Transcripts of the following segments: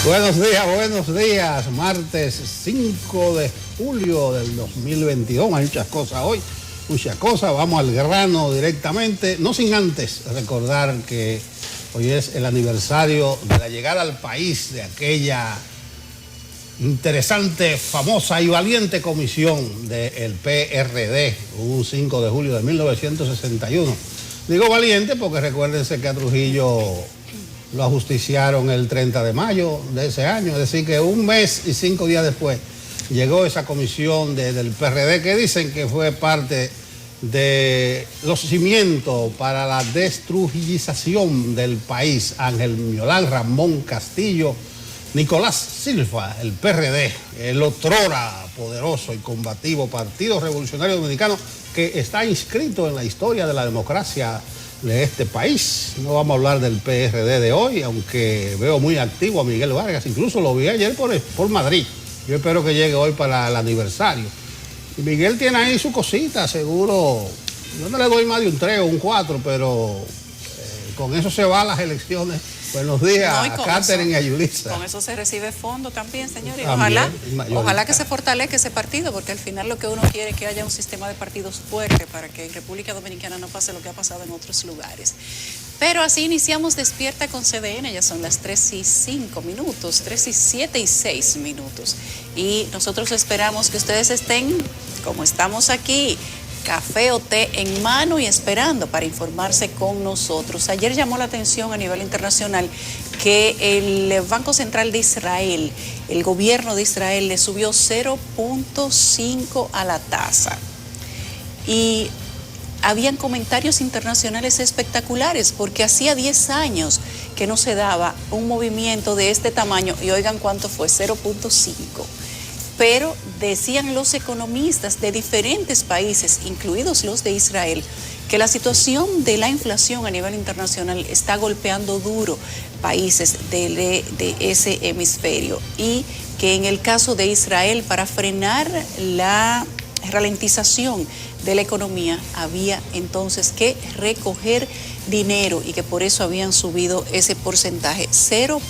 Buenos días. Martes 5 de julio del 2022. Hay muchas cosas hoy, muchas cosas. Vamos al grano directamente, no sin antes recordar que hoy es el aniversario de la llegada al país de aquella interesante, famosa y valiente comisión del PRD, un 5 de julio de 1961. Digo valiente porque recuérdense que a Trujillo lo ajusticiaron el 30 de mayo de ese año, es decir que un mes y 5 días después llegó esa comisión del PRD que dicen que fue parte de los cimientos para la destrujillización del país. Ángel Miolán, Ramón Castillo, Nicolás Silva, el PRD, el otrora poderoso y combativo Partido Revolucionario Dominicano que está inscrito en la historia de la democracia de este país. No vamos a hablar del PRD de hoy, aunque veo muy activo a Miguel Vargas, incluso lo vi ayer por Madrid. Yo espero que llegue hoy para el aniversario. Y Miguel tiene ahí su cosita, seguro. Yo no le doy más de un 3 o un 4, pero con eso se va a las elecciones. Buenos días, a Catherine y a Yulisa. Con eso se recibe fondo también, señores. También, ojalá que se fortalezca ese partido, porque al final lo que uno quiere es que haya un sistema de partidos fuerte para que en República Dominicana no pase lo que ha pasado en otros lugares. Pero así iniciamos Despierta con CDN, ya son las 3 y 5 minutos, 3 y 7 y 6 minutos. Y nosotros esperamos que ustedes estén como estamos aquí, café o té en mano y esperando para informarse con nosotros. Ayer llamó la atención a nivel internacional que el Banco Central de Israel, el gobierno de Israel, le subió 0.5 a la tasa. Y habían comentarios internacionales espectaculares porque hacía 10 años que no se daba un movimiento de este tamaño y oigan cuánto fue, 0.5. Pero decían los economistas de diferentes países, incluidos los de Israel, que la situación de la inflación a nivel internacional está golpeando duro países de ese hemisferio y que en el caso de Israel, para frenar la ralentización de la economía, había entonces que recoger dinero y que por eso habían subido ese porcentaje, 0.5.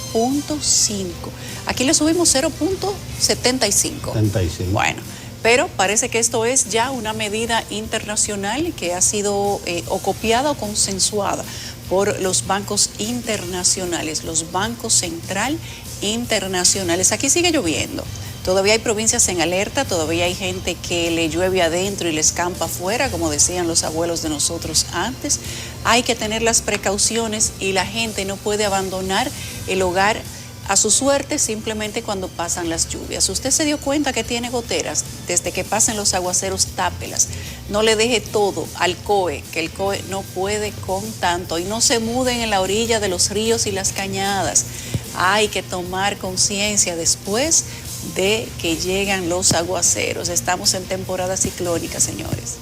Aquí le subimos 0.75. Bueno, pero parece que esto es ya una medida internacional que ha sido o copiada o consensuada por los bancos internacionales, los bancos central internacionales. Aquí sigue lloviendo. Todavía hay provincias en alerta, todavía hay gente que le llueve adentro y le escampa afuera, como decían los abuelos de nosotros antes. Hay que tener las precauciones y la gente no puede abandonar el hogar a su suerte simplemente cuando pasan las lluvias. Usted se dio cuenta que tiene goteras, desde que pasen los aguaceros, tápelas. No le deje todo al COE, que el COE no puede con tanto. Y no se muden en la orilla de los ríos y las cañadas. Hay que tomar conciencia después de que llegan los aguaceros. Estamos en temporada ciclónica, señores.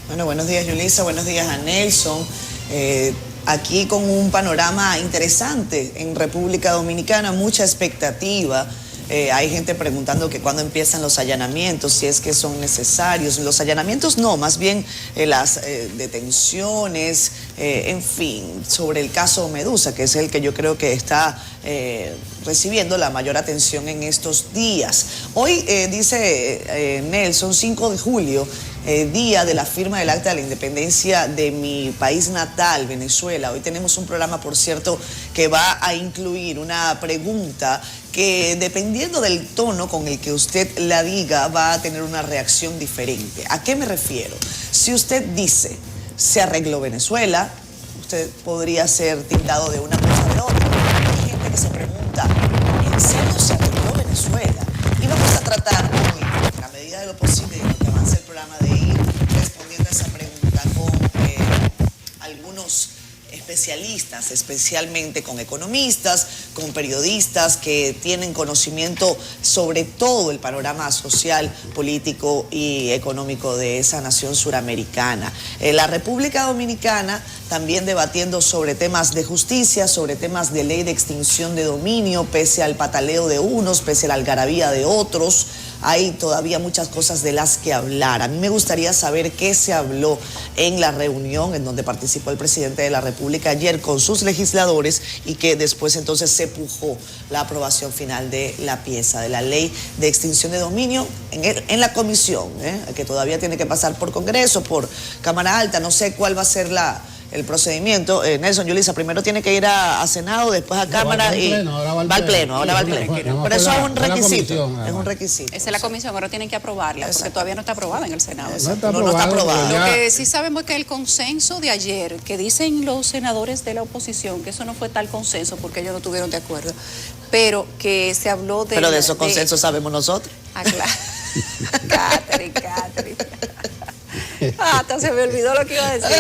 Bueno, buenos días, Yulisa, buenos días a Nelson. Aquí con un panorama interesante en República Dominicana, mucha expectativa. Hay gente preguntando que cuándo empiezan los allanamientos, si es que son necesarios. Los allanamientos no, más bien las detenciones, en fin, sobre el caso Medusa, que es el que yo creo que está recibiendo la mayor atención en estos días. Hoy, dice Nelson, 5 de julio, día de la firma del Acta de la Independencia de mi país natal, Venezuela. Hoy tenemos un programa, por cierto, que va a incluir una pregunta que, dependiendo del tono con el que usted la diga, va a tener una reacción diferente. ¿A qué me refiero? Si usted dice, se arregló Venezuela, usted podría ser tildado de una cosa de otra. Hay gente que se pregunta, ¿en serio se arregló Venezuela? Y vamos a tratar hoy, en la medida de lo posible, de lo que avance el programa, de ir respondiendo a esa pregunta con algunos especialistas, especialmente con economistas, con periodistas que tienen conocimiento sobre todo el panorama social, político y económico de esa nación suramericana. La República Dominicana también debatiendo sobre temas de justicia, sobre temas de ley de extinción de dominio, pese al pataleo de unos, pese a la algarabía de otros. hay todavía muchas cosas de las que hablar. A mí me gustaría saber qué se habló en la reunión en donde participó el presidente de la República ayer con sus legisladores y que después entonces se pujó la aprobación final de la pieza de la ley de extinción de dominio en la comisión, que todavía tiene que pasar por Congreso, por Cámara Alta. No sé cuál va a ser el procedimiento. Nelson, Yulisa, primero tiene que ir a Senado, después a Cámara y va al Pleno, ahora va al Pleno. Pero eso es un requisito, es un requisito. Esa es la comisión, ahora tienen que aprobarla, porque todavía no está aprobada en el Senado. No está aprobada. Lo que sí sabemos es que el consenso de ayer, que dicen los senadores de la oposición, que eso no fue tal consenso porque ellos no estuvieron de acuerdo, pero que se habló de... Pero de esos consensos sabemos nosotros. Ah, claro. Catherine. Hasta se me olvidó lo que iba a decir.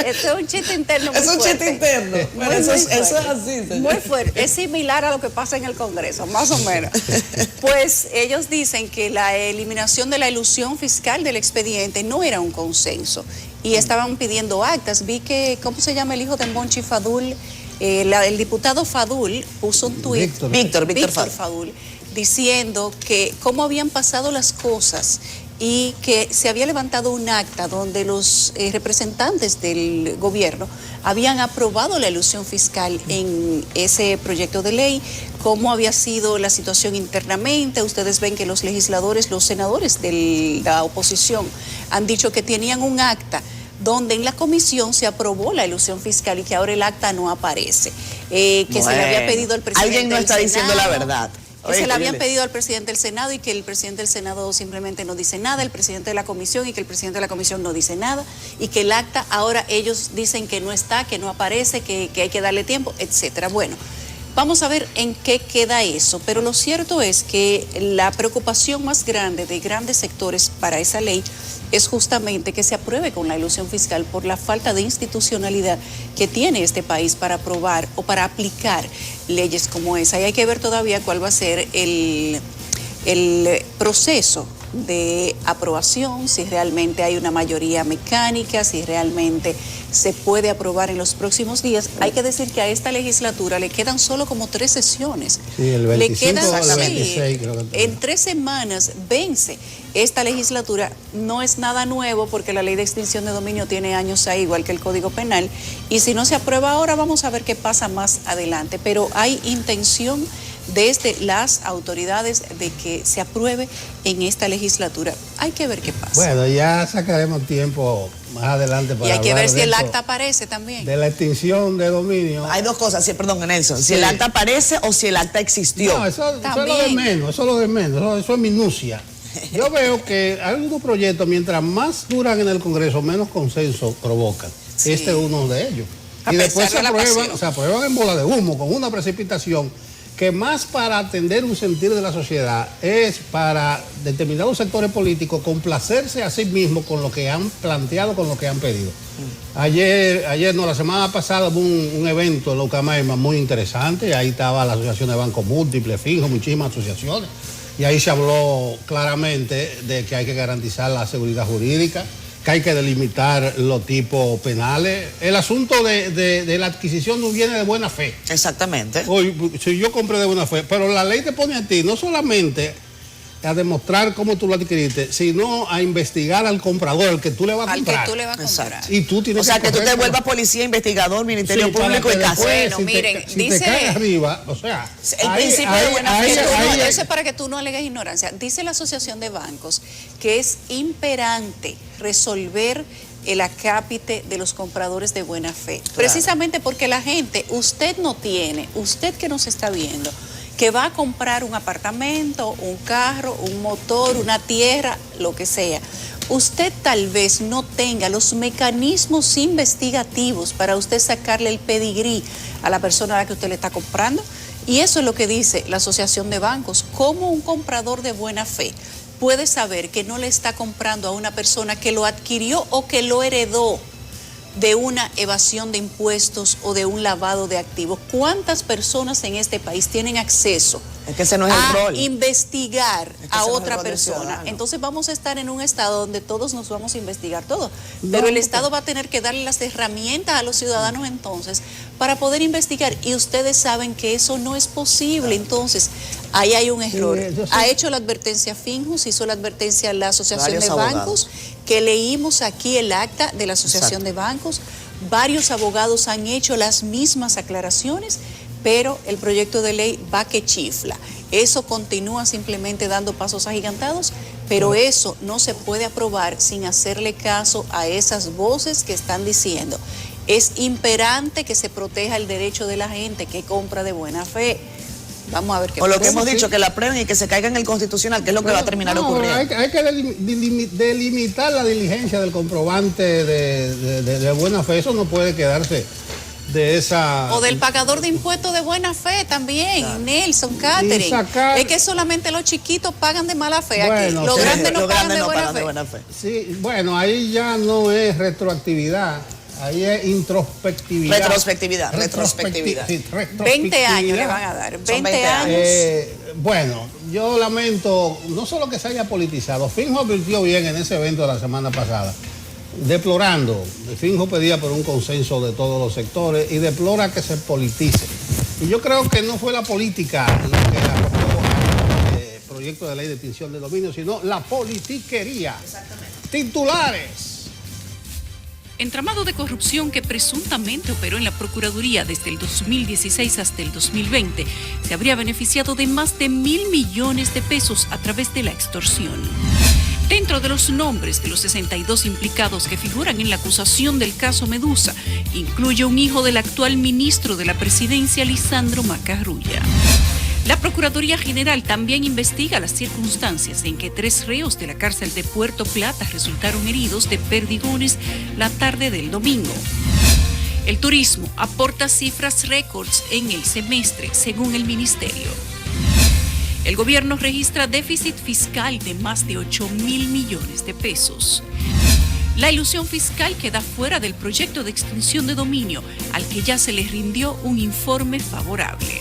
Este es un chiste interno muy fuerte. Es un chiste interno. Pero eso es así, señor. Muy fuerte. Es similar a lo que pasa en el Congreso, más o menos. Pues ellos dicen que la eliminación de la ilusión fiscal del expediente no era un consenso. Y estaban pidiendo actas. Vi que, ¿cómo se llama el hijo de Monchi Fadul? El diputado Fadul puso un tuit. Víctor Fadul. Diciendo que cómo habían pasado las cosas y que se había levantado un acta donde los representantes del gobierno habían aprobado la elusión fiscal en ese proyecto de ley, cómo había sido la situación internamente. Ustedes ven que los legisladores, los senadores de la oposición han dicho que tenían un acta donde en la comisión se aprobó la elusión fiscal y que ahora el acta no aparece, que se le había pedido al presidente alguien no está del diciendo Senado, la verdad. Que se le habían pedido al presidente del Senado y que el presidente del Senado simplemente no dice nada, el presidente de la comisión y que el presidente de la comisión no dice nada, y que el acta ahora ellos dicen que no está, que no aparece, que hay que darle tiempo, etcétera. Bueno, vamos a ver en qué queda eso, pero lo cierto es que la preocupación más grande de grandes sectores para esa ley es justamente que se apruebe con la ilusión fiscal por la falta de institucionalidad que tiene este país para aprobar o para aplicar leyes como esa. Y hay que ver todavía cuál va a ser el proceso de aprobación, si realmente hay una mayoría mecánica, si realmente se puede aprobar en los próximos días. Hay que decir que a esta legislatura le quedan solo como 3 sesiones. Sí, el 25 le quedan, o el 26, creo que en 3 semanas vence esta legislatura. No es nada nuevo porque la ley de extinción de dominio tiene años ahí, igual que el Código Penal, y si no se aprueba ahora vamos a ver qué pasa más adelante, pero hay intención desde las autoridades de que se apruebe en esta legislatura. Hay que ver qué pasa. Bueno, ya sacaremos tiempo más adelante para y hay que ver si el esto, acta aparece también. de la extinción de dominio. Hay dos cosas, sí, perdón, Nelson. Si el acta aparece o si el acta existió. No, eso es lo de menos, eso es minucia. Yo veo que algunos proyectos, mientras más duran en el Congreso, menos consenso provocan. Sí. Este es uno de ellos. A Y después pesar de la pasión. se aprueban en bola de humo, con una precipitación que más para atender un sentir de la sociedad es para determinados sectores políticos complacerse a sí mismos con lo que han planteado, con lo que han pedido. La semana pasada hubo un evento en la Ucamaima muy interesante, ahí estaba la Asociación de Bancos Múltiples, Fijo, muchísimas asociaciones, y ahí se habló claramente de que hay que garantizar la seguridad jurídica, que hay que delimitar los tipos penales. El asunto de la adquisición no viene de buena fe. Exactamente. Hoy, si yo compré de buena fe, pero la ley te pone a ti no solamente a demostrar cómo tú lo adquiriste, sino a investigar al comprador, al que tú le vas a comprar. Al que tú le vas a comprar. Exacto. Y tú tienes que tú te vuelvas policía, investigador, Ministerio Público y caso. Bueno, miren, si dice... te caes arriba, o sea... El principio de buena fe. Eso es para que tú no alegues ignorancia. Dice la Asociación de Bancos que es imperante resolver el acápite de los compradores de buena fe. Claro. Precisamente porque la gente, usted que nos está viendo, que va a comprar un apartamento, un carro, un motor, una tierra, lo que sea, usted tal vez no tenga los mecanismos investigativos para usted sacarle el pedigrí a la persona a la que usted le está comprando. Y eso es lo que dice la Asociación de Bancos. ¿Cómo un comprador de buena fe puede saber que no le está comprando a una persona que lo adquirió o que lo heredó? de una evasión de impuestos o de un lavado de activos. ¿Cuántas personas en este país tienen acceso Es que ese no es el rol. investigar a otra rol del persona? ciudadano. Entonces vamos a estar en un estado donde todos nos vamos a investigar todo. Pero el Estado va a tener que darle las herramientas a los ciudadanos entonces para poder investigar. Y ustedes saben que eso no es posible. Entonces, ahí hay un error. Ha hecho la advertencia Finjus, hizo la advertencia la Asociación Varios de abogados. Bancos, que leímos aquí el acta de la Asociación de Bancos. Varios abogados han hecho las mismas aclaraciones, pero el proyecto de ley va que chifla. Eso continúa simplemente dando pasos agigantados, pero eso no se puede aprobar sin hacerle caso a esas voces que están diciendo. Es imperante que se proteja el derecho de la gente que compra de buena fe. Vamos a ver qué O lo pasa. que hemos dicho, que la aprueben y que se caiga en el constitucional, que es lo que va a terminar ocurriendo. Hay que delimitar la diligencia del comprobante de buena fe. Eso no puede quedarse de esa... O del pagador de impuestos de buena fe también, Nelson, Catherine. Es que solamente los chiquitos pagan de mala fe aquí. Los grandes no pagan de buena fe. Sí, bueno, ahí ya no es retroactividad. Ahí es introspectividad. Retrospectividad. Sí, 20 años le van a dar. 20 años. Bueno, yo lamento no solo que se haya politizado. Finjo advirtió bien en ese evento de la semana pasada, deplorando. Finjo pedía por un consenso de todos los sectores y deplora que se politice. Y yo creo que no fue la política lo que arrojó el proyecto de ley de extinción de dominio, sino la politiquería. Exactamente. Titulares. Entramado de corrupción que presuntamente operó en la Procuraduría desde el 2016 hasta el 2020 se habría beneficiado de más de 1.000 millones de pesos a través de la extorsión. Dentro de los nombres de los 62 implicados que figuran en la acusación del caso Medusa, incluye un hijo del actual ministro de la Presidencia, Lisandro Macarrulla. La Procuraduría General también investiga las circunstancias en que 3 reos de la cárcel de Puerto Plata resultaron heridos de perdigones la tarde del domingo. El turismo aporta cifras récords en el semestre, según el ministerio. El gobierno registra déficit fiscal de más de 8.000 millones de pesos. La ilusión fiscal queda fuera del proyecto de extinción de dominio, al que ya se le rindió un informe favorable.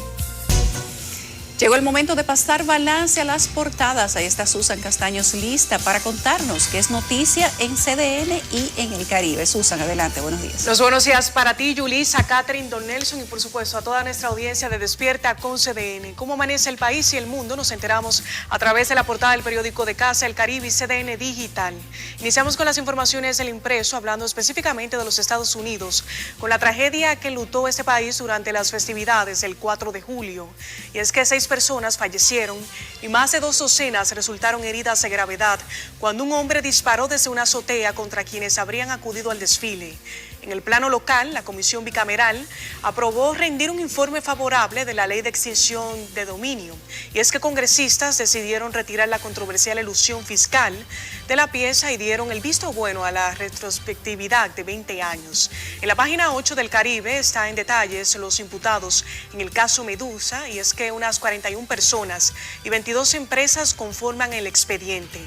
Llegó el momento de pasar balance a las portadas. Ahí está Susan Castaños lista para contarnos qué es noticia en CDN y en el Caribe. Susan, adelante, buenos días. Los buenos días para ti, Yulisa, Catherine, Don Nelson y por supuesto a toda nuestra audiencia de Despierta con CDN. ¿Cómo amanece el país y el mundo? Nos enteramos a través de la portada del periódico de Casa, El Caribe y CDN Digital. Iniciamos con las informaciones del impreso, hablando específicamente de los Estados Unidos, con la tragedia que enlutó este país durante las festividades del 4 de julio. Y es que 6 personas fallecieron y más de 2 docenas resultaron heridas de gravedad cuando un hombre disparó desde una azotea contra quienes habrían acudido al desfile. En el plano local, la Comisión Bicameral aprobó rendir un informe favorable de la Ley de Extinción de Dominio. Y es que congresistas decidieron retirar la controversial elusión fiscal de la pieza y dieron el visto bueno a la retrospectividad de 20 años. En la página 8 del Caribe está en detalles los imputados en el caso Medusa, y es que unas 41 personas y 22 empresas conforman el expediente.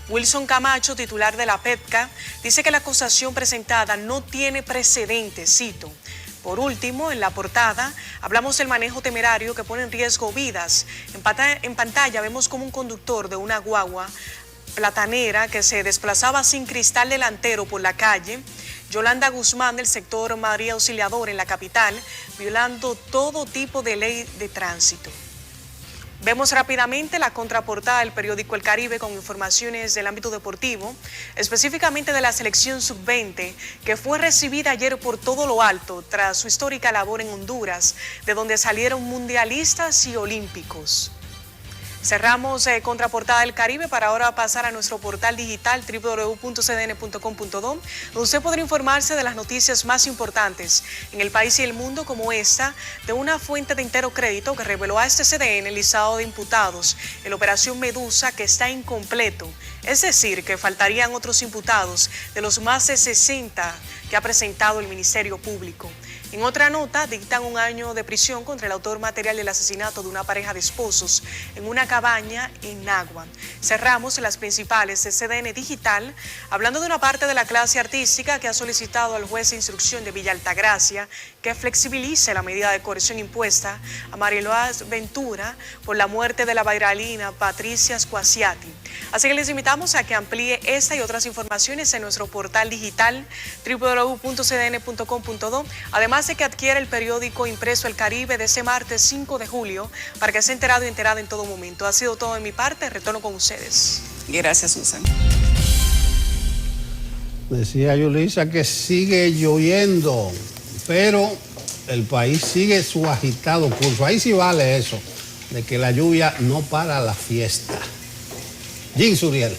Wilson Camacho, titular de la PEPCA, dice que la acusación presentada no tiene precedentes, cito. Por último, en la portada, hablamos del manejo temerario que pone en riesgo vidas. En pantalla vemos como un conductor de una guagua platanera que se desplazaba sin cristal delantero por la calle Yolanda Guzmán del sector María Auxiliadora en la capital, violando todo tipo de ley de tránsito. Vemos rápidamente la contraportada del periódico El Caribe con informaciones del ámbito deportivo, específicamente de la selección sub-20, que fue recibida ayer por todo lo alto tras su histórica labor en Honduras, de donde salieron mundialistas y olímpicos. Cerramos contraportada del Caribe para ahora pasar a nuestro portal digital www.cdn.com.do, donde usted podrá informarse de las noticias más importantes en el país y el mundo, como esta de una fuente de Entero Crédito que reveló a este CDN el listado de imputados en la operación Medusa, que está incompleto. Es decir, que faltarían otros imputados de los más de 60 que ha presentado el Ministerio Público. En otra nota, dictan 1 año de prisión contra el autor material del asesinato de una pareja de esposos en una cabaña en Nagua. Cerramos las principales de CDN Digital, hablando de una parte de la clase artística que ha solicitado al juez de instrucción de Villa Altagracia que flexibilice la medida de coerción impuesta a Mariloás Ventura por la muerte de la bailarina Patricia Squasiati. Así que les invitamos a que amplíe esta y otras informaciones en nuestro portal digital www.cdn.com.do, además de que adquiere el periódico impreso El Caribe de este martes 5 de julio para que esté enterado y enterada en todo momento. Ha sido todo de mi parte, retorno con ustedes. Gracias, Susan. Decía Yulisa que sigue lloviendo, pero el país sigue su agitado curso. Ahí sí vale eso, de que la lluvia no para la fiesta. Jim Suriel.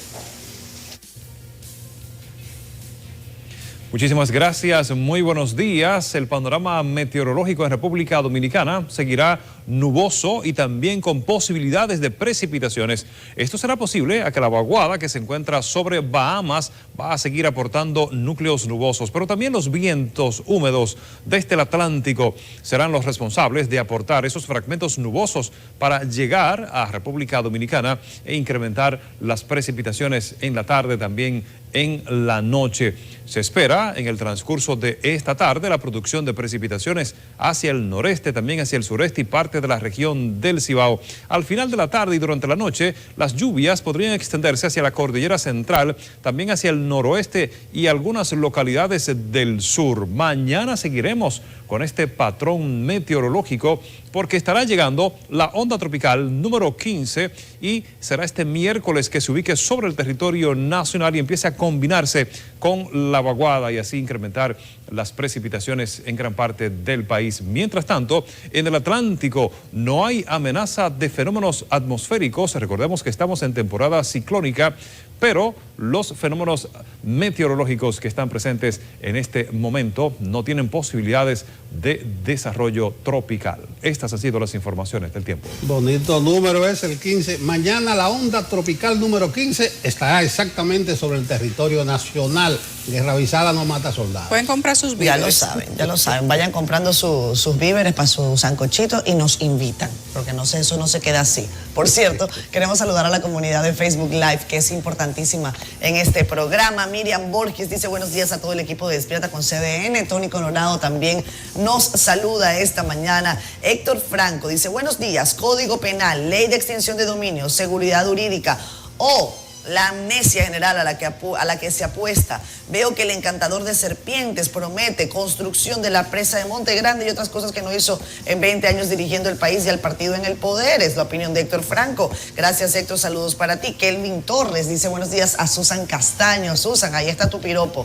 Muchísimas gracias, muy buenos días. El panorama meteorológico en República Dominicana seguirá nuboso y también con posibilidades de precipitaciones. Esto será posible a que la vaguada que se encuentra sobre Bahamas va a seguir aportando núcleos nubosos, pero también los vientos húmedos desde el Atlántico serán los responsables de aportar esos fragmentos nubosos para llegar a República Dominicana e incrementar las precipitaciones en la tarde, también en la noche. Se espera en el transcurso de esta tarde la producción de precipitaciones hacia el noreste, también hacia el sureste y parte de la región del Cibao. Al final de la tarde y durante la noche, las lluvias podrían extenderse hacia la cordillera central, también hacia el noroeste y algunas localidades del sur. Mañana seguiremos con este patrón meteorológico porque estará llegando la onda tropical número 15 y será este miércoles que se ubique sobre el territorio nacional y empiece a combinarse con la vaguada y así incrementar las precipitaciones en gran parte del país. Mientras tanto, en el Atlántico no hay amenaza de fenómenos atmosféricos. Recordemos que estamos en temporada ciclónica, pero los fenómenos meteorológicos que están presentes en este momento no tienen posibilidades de desarrollo tropical. Estas han sido las informaciones del tiempo. Bonito número es el 15. Mañana la onda tropical número 15 estará exactamente sobre el territorio nacional. Guerra avisada no mata soldados. Pueden comprar sus víveres. Ya lo saben. Vayan comprando sus víveres para sus sancochitos y nos invitan, porque eso no se queda así. Por cierto, queremos saludar a la comunidad de Facebook Live, que es importantísima en este programa. Miriam Borges dice buenos días a todo el equipo de Despierta con CDN. Tony Coronado también nos saluda esta mañana. Héctor Franco dice buenos días, Código Penal, Ley de Extinción de Dominio, Seguridad Jurídica o la amnesia general a la que se apuesta. Veo que el encantador de serpientes promete construcción de la presa de Monte Grande y otras cosas que no hizo en 20 años dirigiendo el país y al partido en el poder. Es la opinión de Héctor Franco. Gracias, Héctor. Saludos para ti. Kelvin Torres dice buenos días a Susan Castaño. Susan, ahí está tu piropo.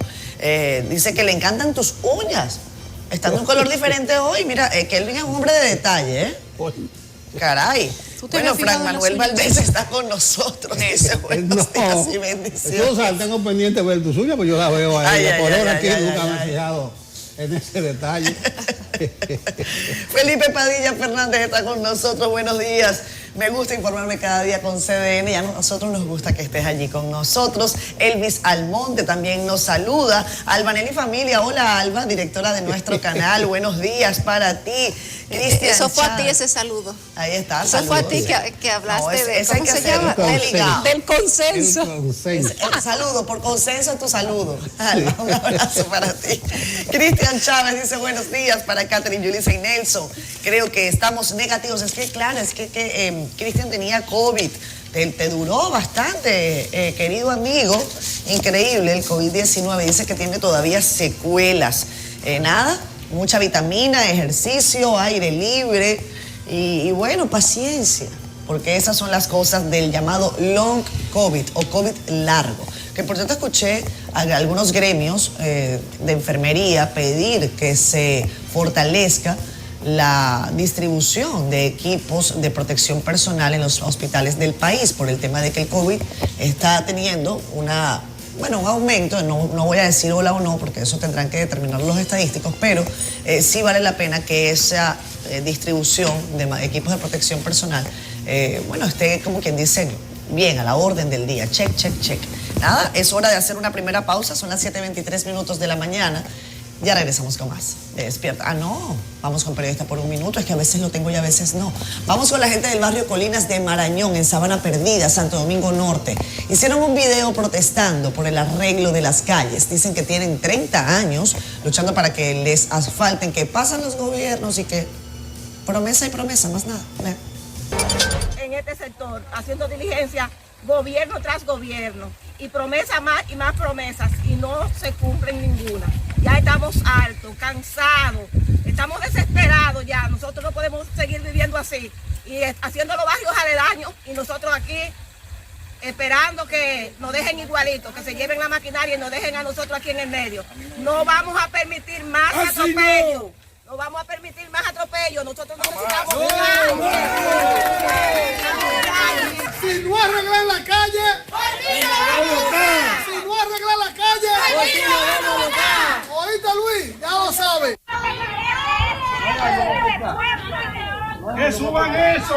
Dice que le encantan tus uñas. Están de un color diferente hoy. Mira, Kelvin es un hombre de detalle, ¿eh? Caray. Bueno, Frank Manuel Valdés está con nosotros. Dice buenos días y bendiciones. Susan, tengo pendiente ver tu suya, pues yo la veo ahí. Por ahora aquí nunca me he fijado en ese detalle. Felipe Padilla Fernández está con nosotros. Buenos días. Me gusta informarme cada día con CDN y a nosotros nos gusta que estés allí con nosotros. Elvis Almonte también nos saluda. Albanelli Familia, hola Alba, directora de nuestro canal. Buenos días para ti. Cristian Eso fue Chávez. a ti ese saludo. Ahí está. Eso fue a ti que hablaste de, ¿cómo se llama? Del consenso. El saludo, por consenso tu saludo. Alba, un abrazo para ti. Cristian Chávez dice buenos días para Catherine, Yulisa y Nelson. Creo que estamos negativos. Es que claro, es que Cristian tenía COVID. Te duró bastante, querido amigo. Increíble el COVID-19. Dice que tiene todavía secuelas. Nada, mucha vitamina, ejercicio, aire libre y bueno, paciencia. Porque esas son las cosas del llamado long COVID o COVID largo. Que por cierto escuché a algunos gremios de enfermería pedir que se fortalezca la distribución de equipos de protección personal en los hospitales del país por el tema de que el COVID está teniendo un aumento. No voy a decir hola o no porque eso tendrán que determinar los estadísticos, pero sí vale la pena que esa distribución de equipos de protección personal esté como quien dice bien a la orden del día. Check. Nada, es hora de hacer una primera pausa, son las 7:23 de la mañana. Ya regresamos con más de Despierta. Ah, no, vamos con Periodista por un minuto, es que a veces lo tengo y a veces no. Vamos con la gente del barrio Colinas de Marañón, en Sabana Perdida, Santo Domingo Norte. Hicieron un video protestando por el arreglo de las calles. Dicen que tienen 30 años luchando para que les asfalten, que pasan los gobiernos y que promesa y promesa, más nada. Vean. En este sector, haciendo diligencia, gobierno tras gobierno, y promesa más y más promesas, y no se cumplen ninguna. Ya estamos hartos, cansados, estamos desesperados ya. Nosotros no podemos seguir viviendo así y haciendo los barrios aledaños y nosotros aquí esperando que nos dejen igualitos, que se lleven la maquinaria y nos dejen a nosotros aquí en el medio. No vamos a permitir más atropellos. No vamos a permitir más atropellos. Nosotros necesitamos Si no arreglan la calle, si no arreglan la calle, oíste Luis, ya lo sabes. Que suban eso,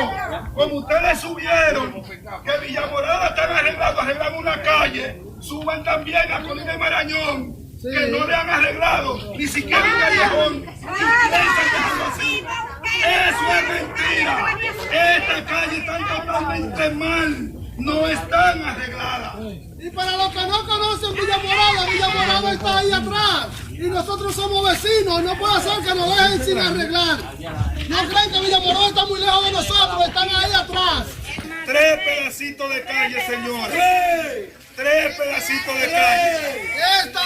como ustedes subieron, que Villamorada están arreglando una calle, suban también a Colina de Marañón, que no le han arreglado ni siquiera un callejón. Eso es mentira. Esta calle está totalmente mal, no están arregladas. Y para los que no conocen Villamorada está ahí atrás. Y nosotros somos vecinos, no puede ser que nos dejen sin arreglar. No creen que Villamorada está muy lejos de nosotros, están ahí atrás. 3 pedacitos de calle, señores. 3 pedacitos de calle. Esta,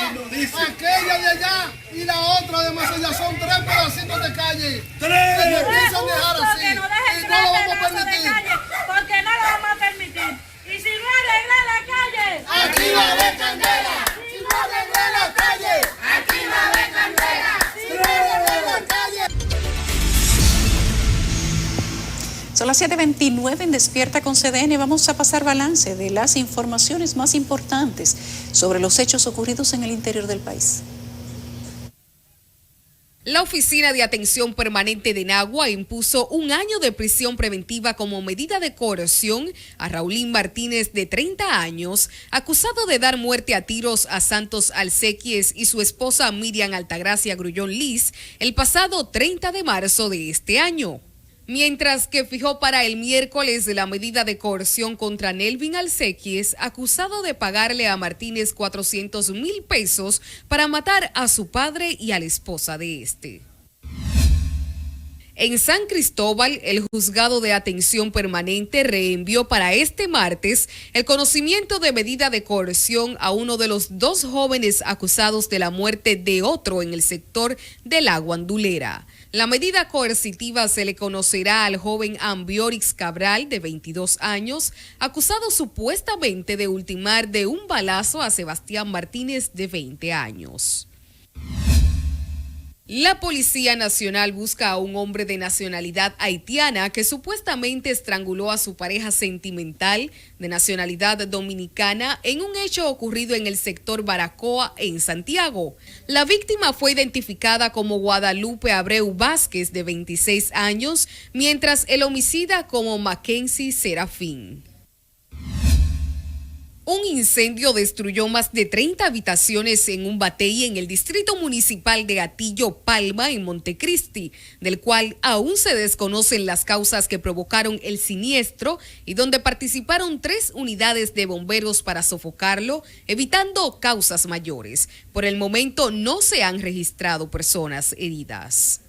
aquella de allá y la otra de más allá son 3 pedacitos de calle. 3. Que nos piensan dejar así. Que nos dejen Y 3 no lo vamos a pedazos de permitir. calle, porque no lo vamos a permitir. Y si no arregla la calle, aquí va a haber candela. Si no arregla la calle, aquí va a haber candela. si no arregla la calle. Son las 7:29 en Despierta con CDN. Vamos a pasar balance de las informaciones más importantes sobre los hechos ocurridos en el interior del país. La Oficina de Atención Permanente de Nagua impuso 1 año de prisión preventiva como medida de coerción a Raulín Martínez, de 30 años, acusado de dar muerte a tiros a Santos Alcequies y su esposa Miriam Altagracia Grullón Liz el pasado 30 de marzo de este año. Mientras que fijó para el miércoles la medida de coerción contra Nelvin Alcequies, acusado de pagarle a Martínez 400,000 pesos para matar a su padre y a la esposa de este. En San Cristóbal, el juzgado de atención permanente reenvió para este martes el conocimiento de medida de coerción a uno de los 2 jóvenes acusados de la muerte de otro en el sector de la Guandulera. La medida coercitiva se le conocerá al joven Ambiorix Cabral, de 22 años, acusado supuestamente de ultimar de un balazo a Sebastián Martínez, de 20 años. La Policía Nacional busca a un hombre de nacionalidad haitiana que supuestamente estranguló a su pareja sentimental de nacionalidad dominicana en un hecho ocurrido en el sector Baracoa, en Santiago. La víctima fue identificada como Guadalupe Abreu Vázquez, de 26 años, mientras el homicida como Mackenzie Serafín. Un incendio destruyó más de 30 habitaciones en un batey en el distrito municipal de Atillo Palma, en Montecristi, del cual aún se desconocen las causas que provocaron el siniestro y donde participaron 3 unidades de bomberos para sofocarlo, evitando causas mayores. Por el momento no se han registrado personas heridas.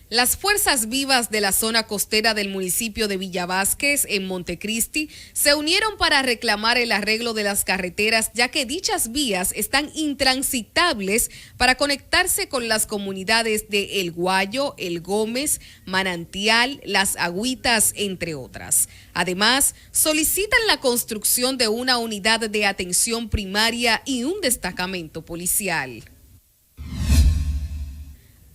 Las fuerzas vivas de la zona costera del municipio de Villa Vázquez, en Montecristi, se unieron para reclamar el arreglo de las carreteras, ya que dichas vías están intransitables para conectarse con las comunidades de El Guayo, El Gómez, Manantial, Las Agüitas, entre otras. Además, solicitan la construcción de una unidad de atención primaria y un destacamento policial.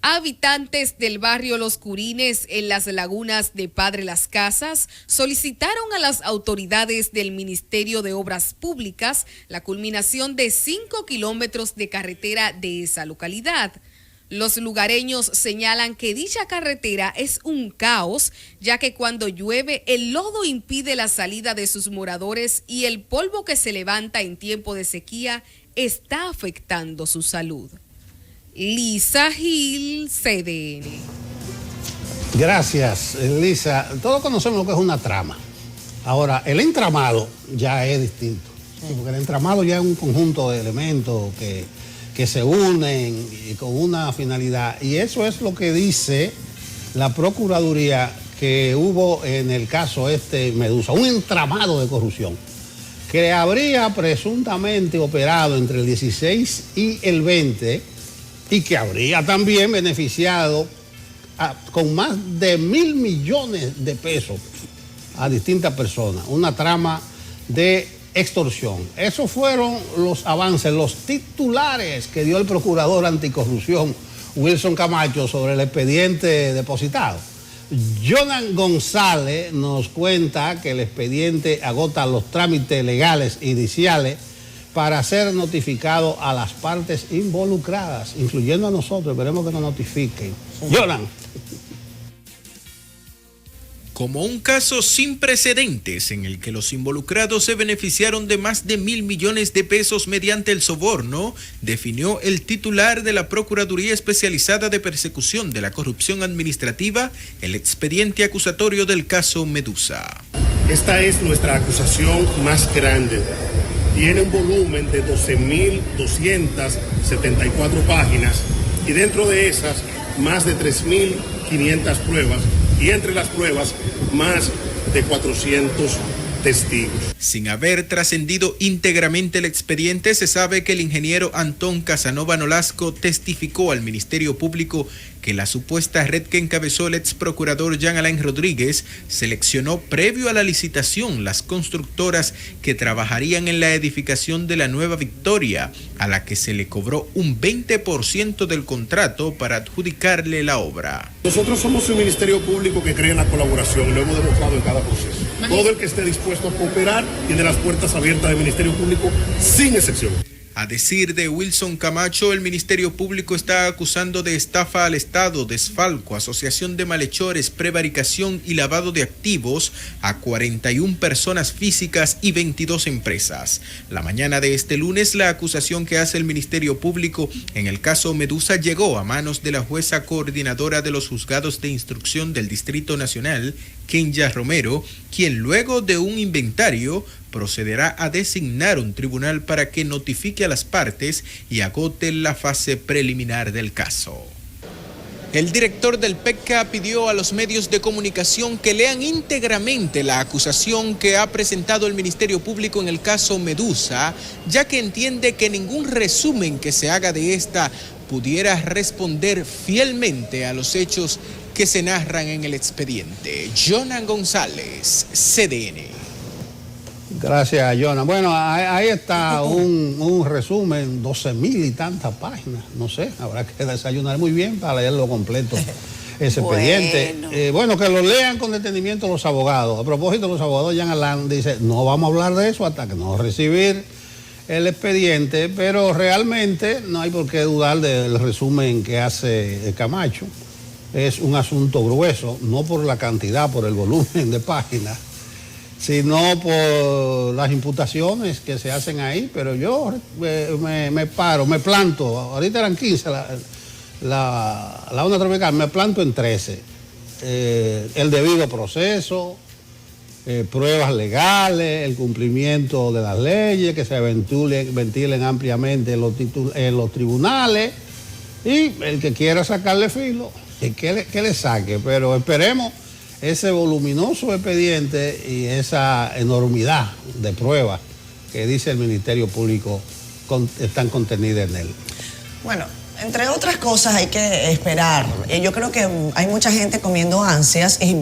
Habitantes del barrio Los Curines, en las lagunas de Padre Las Casas, solicitaron a las autoridades del Ministerio de Obras Públicas la culminación de 5 kilómetros de carretera de esa localidad. Los lugareños señalan que dicha carretera es un caos, ya que cuando llueve el lodo impide la salida de sus moradores y el polvo que se levanta en tiempo de sequía está afectando su salud. Lisa Gil, CDN. Gracias, Lisa. Todos conocemos lo que es una trama. Ahora, el entramado ya es distinto, porque el entramado ya es un conjunto de elementos que se unen y con una finalidad. Y eso es lo que dice la Procuraduría que hubo en el caso Medusa, un entramado de corrupción que habría presuntamente operado entre el 16 y el 20 y que habría también beneficiado con más de 1.000 millones de pesos a distintas personas. Una trama de extorsión. Esos fueron los avances, los titulares que dio el procurador anticorrupción Wilson Camacho sobre el expediente depositado. Jonan González nos cuenta que el expediente agota los trámites legales iniciales para ser notificado a las partes involucradas, incluyendo a nosotros. Esperemos que nos notifiquen. Jonan. Como un caso sin precedentes en el que los involucrados se beneficiaron de más de 1.000 millones de pesos mediante el soborno, definió el titular de la Procuraduría Especializada de Persecución de la Corrupción Administrativa el expediente acusatorio del caso Medusa. Esta es nuestra acusación más grande. Tiene un volumen de 12.274 páginas y dentro de esas más de 3.500 pruebas. Y entre las pruebas, más de 400 testigos. Sin haber trascendido íntegramente el expediente, se sabe que el ingeniero Antón Casanova Nolasco testificó al Ministerio Público que la supuesta red que encabezó el ex procurador Jean Alain Rodríguez seleccionó previo a la licitación las constructoras que trabajarían en la edificación de la Nueva Victoria, a la que se le cobró un 20% del contrato para adjudicarle la obra. Nosotros somos un ministerio público que cree en la colaboración, lo hemos demostrado en cada proceso. Todo el que esté dispuesto a cooperar tiene las puertas abiertas del Ministerio Público sin excepción. A decir de Wilson Camacho, el Ministerio Público está acusando de estafa al Estado, desfalco, asociación de malhechores, prevaricación y lavado de activos a 41 personas físicas y 22 empresas. La mañana de este lunes, la acusación que hace el Ministerio Público en el caso Medusa llegó a manos de la jueza coordinadora de los juzgados de instrucción del Distrito Nacional, Kenya Romero, quien luego de un inventario procederá a designar un tribunal para que notifique a las partes y agote la fase preliminar del caso. El director del PECA pidió a los medios de comunicación que lean íntegramente la acusación que ha presentado el Ministerio Público en el caso Medusa, ya que entiende que ningún resumen que se haga de esta pudiera responder fielmente a los hechos que se narran en el expediente. Jonan González, CDN. Gracias, Jonan. Bueno, ahí está un resumen, 12.000 y tantas páginas. No sé, habrá que desayunar muy bien para leerlo completo, ese expediente. Bueno, que lo lean con detenimiento los abogados. A propósito, los abogados, Jean Alain dice, no vamos a hablar de eso hasta que no recibir el expediente, pero realmente no hay por qué dudar del resumen que hace Camacho. Es un asunto grueso, no por la cantidad, por el volumen de páginas, sino por las imputaciones que se hacen ahí, pero yo me planto, ahorita eran 15 la onda tropical, me planto en 13. El debido proceso, pruebas legales, el cumplimiento de las leyes, que se ventilen ampliamente en los tribunales, y el que quiera sacarle filo, que le saque, pero esperemos ese voluminoso expediente y esa enormidad de pruebas que dice el Ministerio Público están contenidas en él. Bueno, entre otras cosas hay que esperar. Yo creo que hay mucha gente comiendo ansias y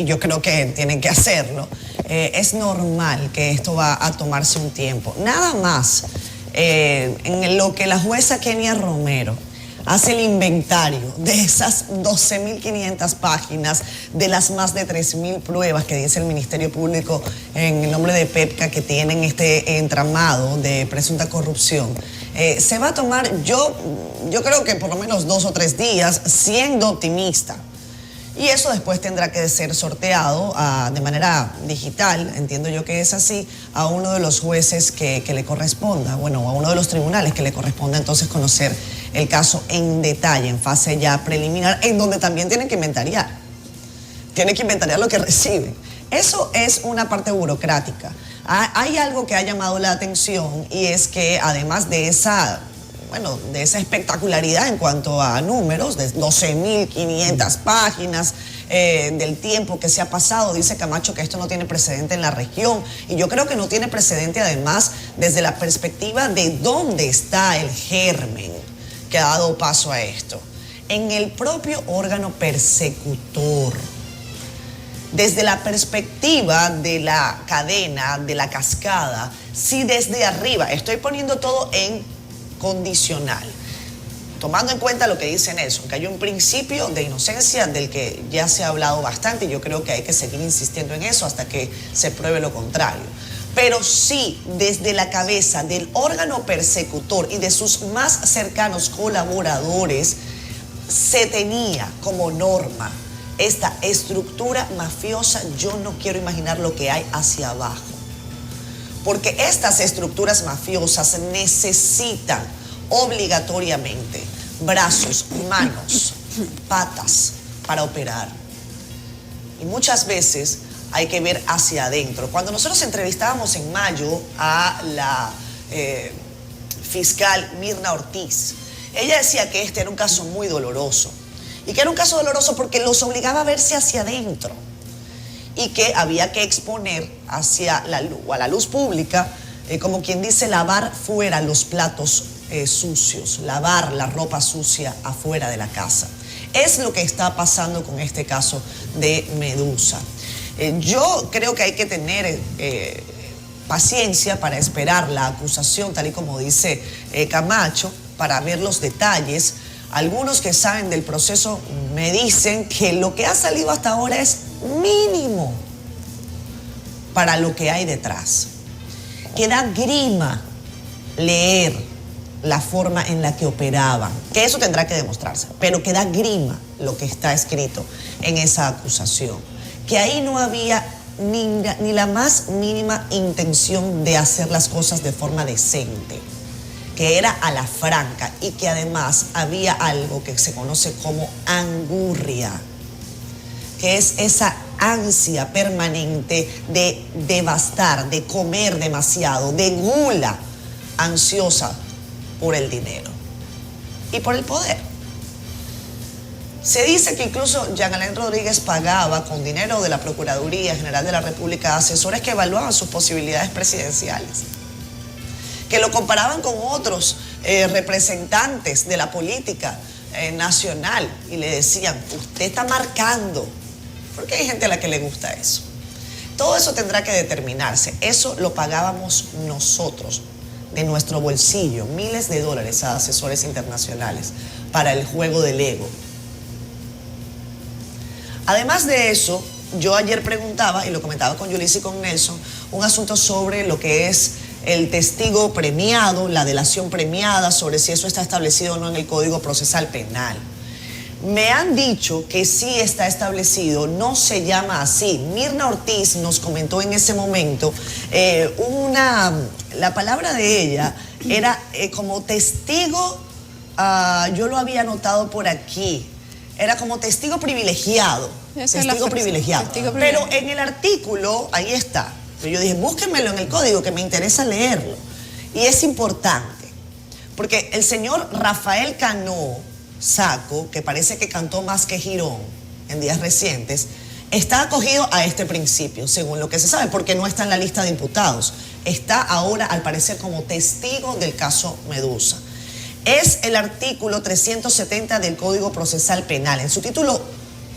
yo creo que tienen que hacerlo. Es normal que esto va a tomarse un tiempo. Nada más en lo que la jueza Kenya Romero hace el inventario de esas 12.500 páginas, de las más de 3.000 pruebas que dice el Ministerio Público en el nombre de PEPCA que tienen este entramado de presunta corrupción. Se va a tomar, yo creo que por lo menos 2 o 3 días, siendo optimista. Y eso después tendrá que ser sorteado de manera digital, entiendo yo que es así, a uno de los jueces que le corresponda, bueno, a uno de los tribunales que le corresponda entonces conocer el caso en detalle, en fase ya preliminar, en donde también tienen que inventariar. Tienen que inventariar lo que reciben. Eso es una parte burocrática. Hay algo que ha llamado la atención y es que además de esa espectacularidad en cuanto a números, de 12.500 páginas, del tiempo que se ha pasado, dice Camacho que esto no tiene precedente en la región, y yo creo que no tiene precedente además desde la perspectiva de dónde está el germen que ha dado paso a esto, en el propio órgano persecutor. Desde la perspectiva de la cadena, de la cascada, si desde arriba, estoy poniendo todo en condicional, tomando en cuenta lo que dice Nelson, que hay un principio de inocencia del que ya se ha hablado bastante, y yo creo que hay que seguir insistiendo en eso hasta que se pruebe lo contrario. Pero sí, desde la cabeza del órgano persecutor y de sus más cercanos colaboradores, se tenía como norma esta estructura mafiosa. Yo no quiero imaginar lo que hay hacia abajo, porque estas estructuras mafiosas necesitan obligatoriamente brazos, manos, patas para operar. Y muchas veces hay que ver hacia adentro. Cuando nosotros entrevistábamos en mayo a la fiscal Mirna Ortiz, ella decía que este era un caso muy doloroso. Y que era un caso doloroso porque los obligaba a verse hacia adentro. Y que había que exponer hacia a la luz pública, como quien dice, lavar fuera los platos sucios, lavar la ropa sucia afuera de la casa. Es lo que está pasando con este caso de Medusa. Yo creo que hay que tener paciencia para esperar la acusación, tal y como dice Camacho, para ver los detalles. Algunos que saben del proceso me dicen que lo que ha salido hasta ahora es mínimo para lo que hay detrás. Que da grima leer la forma en la que operaban, que eso tendrá que demostrarse, pero que da grima lo que está escrito en esa acusación. Que ahí no había ni la más mínima intención de hacer las cosas de forma decente, que era a la franca, y que además había algo que se conoce como angurria, que es esa ansia permanente de devastar, de comer demasiado, de gula ansiosa por el dinero y por el poder. Se dice que incluso Jean Alain Rodríguez pagaba con dinero de la Procuraduría General de la República a asesores que evaluaban sus posibilidades presidenciales, que lo comparaban con otros representantes de la política nacional y le decían, usted está marcando, porque hay gente a la que le gusta eso. Todo eso tendrá que determinarse. Eso lo pagábamos nosotros, de nuestro bolsillo, miles de dólares a asesores internacionales para el juego del ego. Además de eso, yo ayer preguntaba, y lo comentaba con Yulisa y con Nelson, un asunto sobre lo que es el testigo premiado, la delación premiada, sobre si eso está establecido o no en el Código Procesal Penal. Me han dicho que sí está establecido, no se llama así. Mirna Ortiz nos comentó en ese momento, la palabra de ella era como testigo, yo lo había anotado por aquí, era como testigo privilegiado, testigo privilegiado. Pero en el artículo, ahí está. Pero yo dije, búsquenmelo en el código, que me interesa leerlo. Y es importante, porque el señor Rafael Cano Saco, que parece que cantó más que Girón en días recientes, está acogido a este principio, según lo que se sabe, porque no está en la lista de imputados. Está ahora, al parecer, como testigo del caso Medusa. Es el artículo 370 del Código Procesal Penal. En su título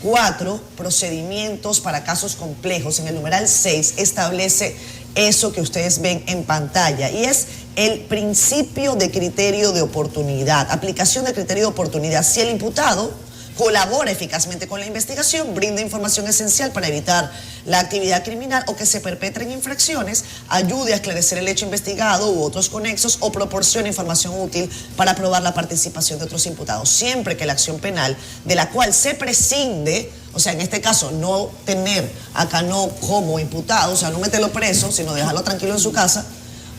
4, procedimientos para casos complejos, en el numeral 6, establece eso que ustedes ven en pantalla, y es el principio de criterio de oportunidad, aplicación de criterio de oportunidad. Si el imputado colabore eficazmente con la investigación, brinde información esencial para evitar la actividad criminal o que se perpetren infracciones, ayude a esclarecer el hecho investigado u otros conexos o proporcione información útil para probar la participación de otros imputados, siempre que la acción penal de la cual se prescinde, o sea, en este caso, no tener a Cano como imputado, o sea, no meterlo preso, sino dejarlo tranquilo en su casa,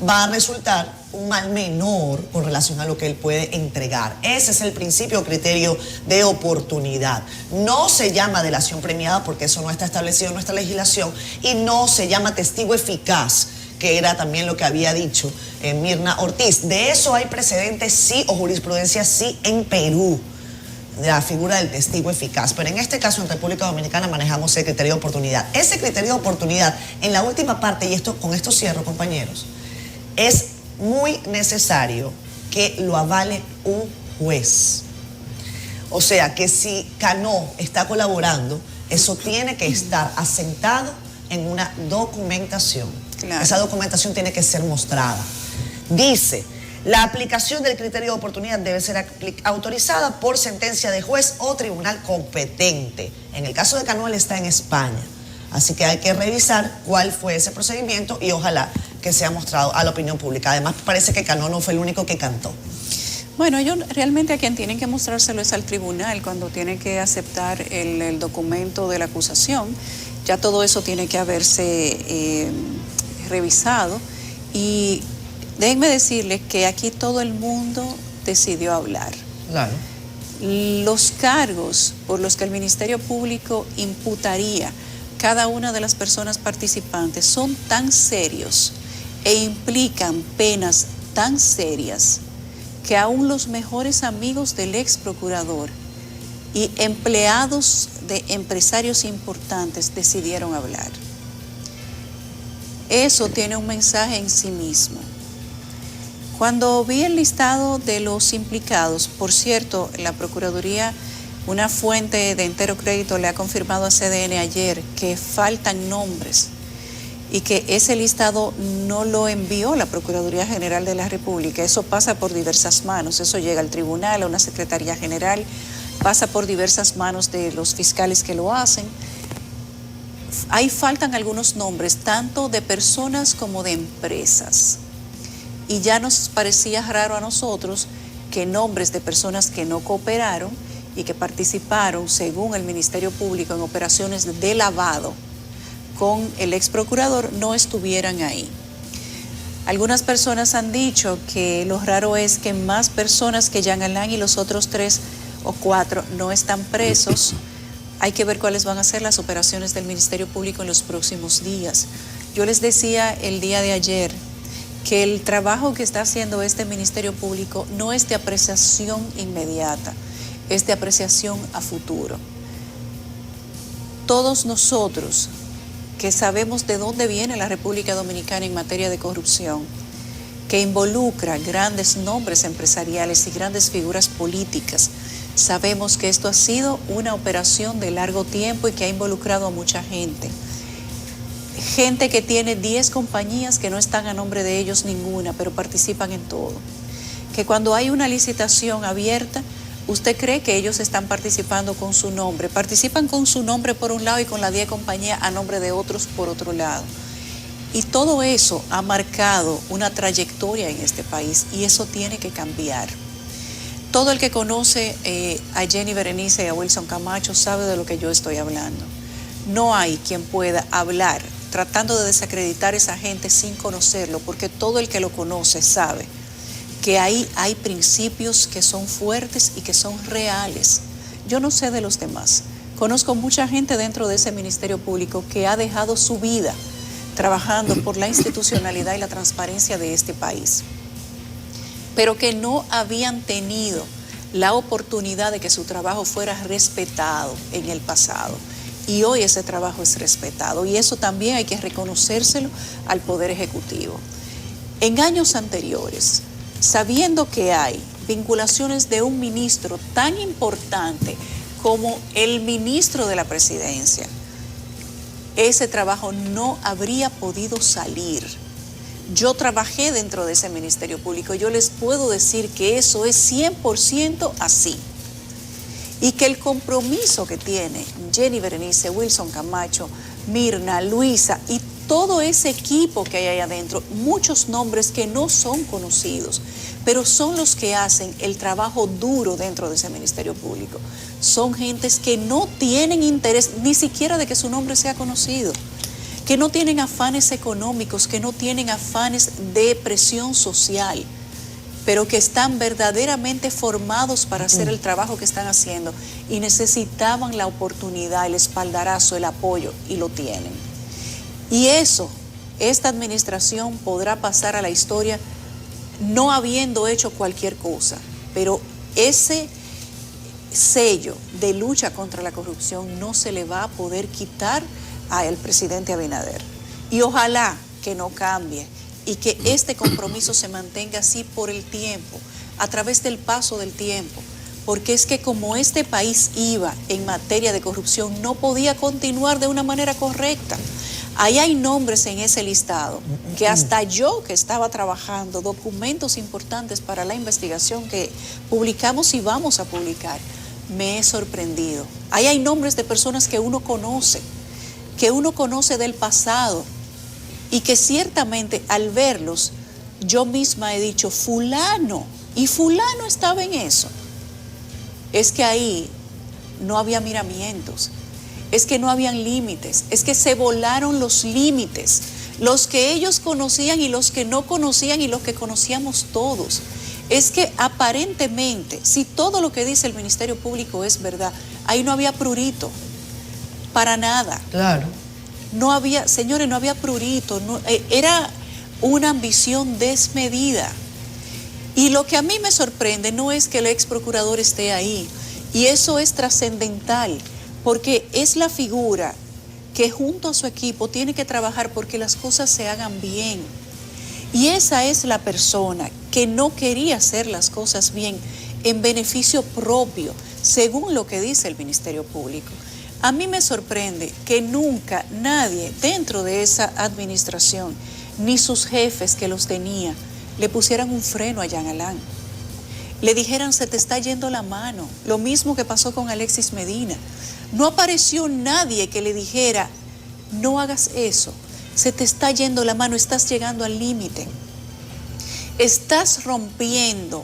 va a resultar un mal menor con relación a lo que él puede entregar. Ese es el principio o criterio de oportunidad. No se llama delación premiada porque eso no está establecido en nuestra legislación y no se llama testigo eficaz, que era también lo que había dicho Mirna Ortiz. De eso hay precedentes sí o jurisprudencia sí en Perú, de la figura del testigo eficaz, pero en este caso en República Dominicana manejamos el criterio de oportunidad. Ese criterio de oportunidad, en la última parte, y con esto cierro, compañeros, es muy necesario que lo avale un juez. O sea, que si Cano está colaborando, eso tiene que estar asentado en una documentación. Claro. Esa documentación tiene que ser mostrada. Dice: la aplicación del criterio de oportunidad debe ser autorizada por sentencia de juez o tribunal competente. En el caso de Cano, él está en España. Así que hay que revisar cuál fue ese procedimiento y ojalá que sea mostrado a la opinión pública. Además, parece que Cano no fue el único que cantó. Bueno, ellos realmente a quien tienen que mostrárselo es al tribunal cuando tiene que aceptar el documento de la acusación. Ya todo eso tiene que haberse revisado y déjenme decirles que aquí todo el mundo decidió hablar. Claro. Los cargos por los que el Ministerio Público imputaría cada una de las personas participantes son tan serios e implican penas tan serias que aún los mejores amigos del ex procurador y empleados de empresarios importantes decidieron hablar. Eso tiene un mensaje en sí mismo. Cuando vi el listado de los implicados, por cierto, la Procuraduría, una fuente de entero crédito le ha confirmado a CDN ayer que faltan nombres y que ese listado no lo envió la Procuraduría General de la República. Eso pasa por diversas manos, eso llega al tribunal, a una Secretaría General, pasa por diversas manos de los fiscales que lo hacen. Ahí faltan algunos nombres, tanto de personas como de empresas. Y ya nos parecía raro a nosotros que nombres de personas que no cooperaron y que participaron, según el Ministerio Público, en operaciones de lavado con el ex procurador, no estuvieran ahí. Algunas personas han dicho que lo raro es que más personas que Jean Alain y los otros 3 o 4 no están presos. Hay que ver cuáles van a ser las operaciones del Ministerio Público en los próximos días. Yo les decía el día de ayer que el trabajo que está haciendo este Ministerio Público no es de apreciación inmediata, es de apreciación a futuro. Todos nosotros que sabemos de dónde viene la República Dominicana en materia de corrupción, que involucra grandes nombres empresariales y grandes figuras políticas, sabemos que esto ha sido una operación de largo tiempo y que ha involucrado a mucha gente. Gente que tiene 10 compañías que no están a nombre de ellos ninguna, pero participan en todo. Que cuando hay una licitación abierta, usted cree que ellos están participando con su nombre. Participan con su nombre por un lado y con las 10 compañías a nombre de otros por otro lado. Y todo eso ha marcado una trayectoria en este país y eso tiene que cambiar. Todo el que conoce a Jenny Berenice y a Wilson Camacho sabe de lo que yo estoy hablando. No hay quien pueda hablar tratando de desacreditar a esa gente sin conocerlo, porque todo el que lo conoce sabe que ahí hay principios que son fuertes y que son reales. Yo no sé de los demás. Conozco mucha gente dentro de ese Ministerio Público que ha dejado su vida trabajando por la institucionalidad y la transparencia de este país, pero que no habían tenido la oportunidad de que su trabajo fuera respetado en el pasado. Y hoy ese trabajo es respetado y eso también hay que reconocérselo al Poder Ejecutivo. En años anteriores, sabiendo que hay vinculaciones de un ministro tan importante como el ministro de la Presidencia, ese trabajo no habría podido salir. Yo trabajé dentro de ese Ministerio Público, yo les puedo decir que eso es 100% así. y que el compromiso que tiene Jenny Berenice, Wilson Camacho, Mirna, Luisa y todo ese equipo que hay ahí adentro, muchos nombres que no son conocidos, pero son los que hacen el trabajo duro dentro de ese Ministerio Público. Son gentes que no tienen interés ni siquiera de que su nombre sea conocido, que no tienen afanes económicos, que no tienen afanes de presión social, pero que están verdaderamente formados para hacer el trabajo que están haciendo y necesitaban la oportunidad, el espaldarazo, el apoyo, y lo tienen. Y eso, esta administración podrá pasar a la historia no habiendo hecho cualquier cosa, pero ese sello de lucha contra la corrupción no se le va a poder quitar al presidente Abinader. Y ojalá que no cambie y que este compromiso se mantenga así por el tiempo, a través del paso del tiempo, porque es que como este país iba en materia de corrupción, no podía continuar de una manera correcta. Ahí hay nombres en ese listado que hasta yo, que estaba trabajando documentos importantes para la investigación que publicamos y vamos a publicar, me he sorprendido. Ahí hay nombres de personas que uno conoce del pasado, y que ciertamente al verlos, yo misma he dicho, fulano, y fulano estaba en eso. Es que ahí no había miramientos, es que no habían límites, es que se volaron los límites, los que ellos conocían y los que no conocían y los que conocíamos todos. Es que aparentemente, si todo lo que dice el Ministerio Público es verdad, ahí no había prurito, para nada. Claro. No había, señores, no había prurito, era una ambición desmedida. Y lo que a mí me sorprende no es que el ex procurador esté ahí, y eso es trascendental, porque es la figura que junto a su equipo tiene que trabajar porque las cosas se hagan bien. Y esa es la persona que no quería hacer las cosas bien en beneficio propio, según lo que dice el Ministerio Público. A mí me sorprende que nunca nadie dentro de esa administración, ni sus jefes que los tenían, le pusieran un freno a Jean Alain. Le dijeran, se te está yendo la mano. Lo mismo que pasó con Alexis Medina. No apareció nadie que le dijera, no hagas eso, se te está yendo la mano, estás llegando al límite. Estás rompiendo,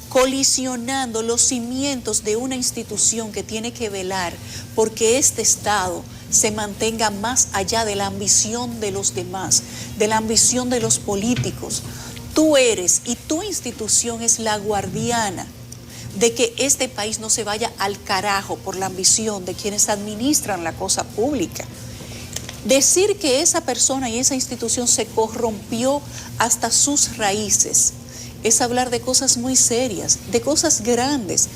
colisionando los cimientos de una institución que tiene que velar porque este Estado se mantenga más allá de la ambición de los demás, de la ambición de los políticos. Tú eres y tu institución es la guardiana de que este país no se vaya al carajo por la ambición de quienes administran la cosa pública. Decir que esa persona y esa institución se corrompió hasta sus raíces es hablar de cosas muy serias, de cosas grandes.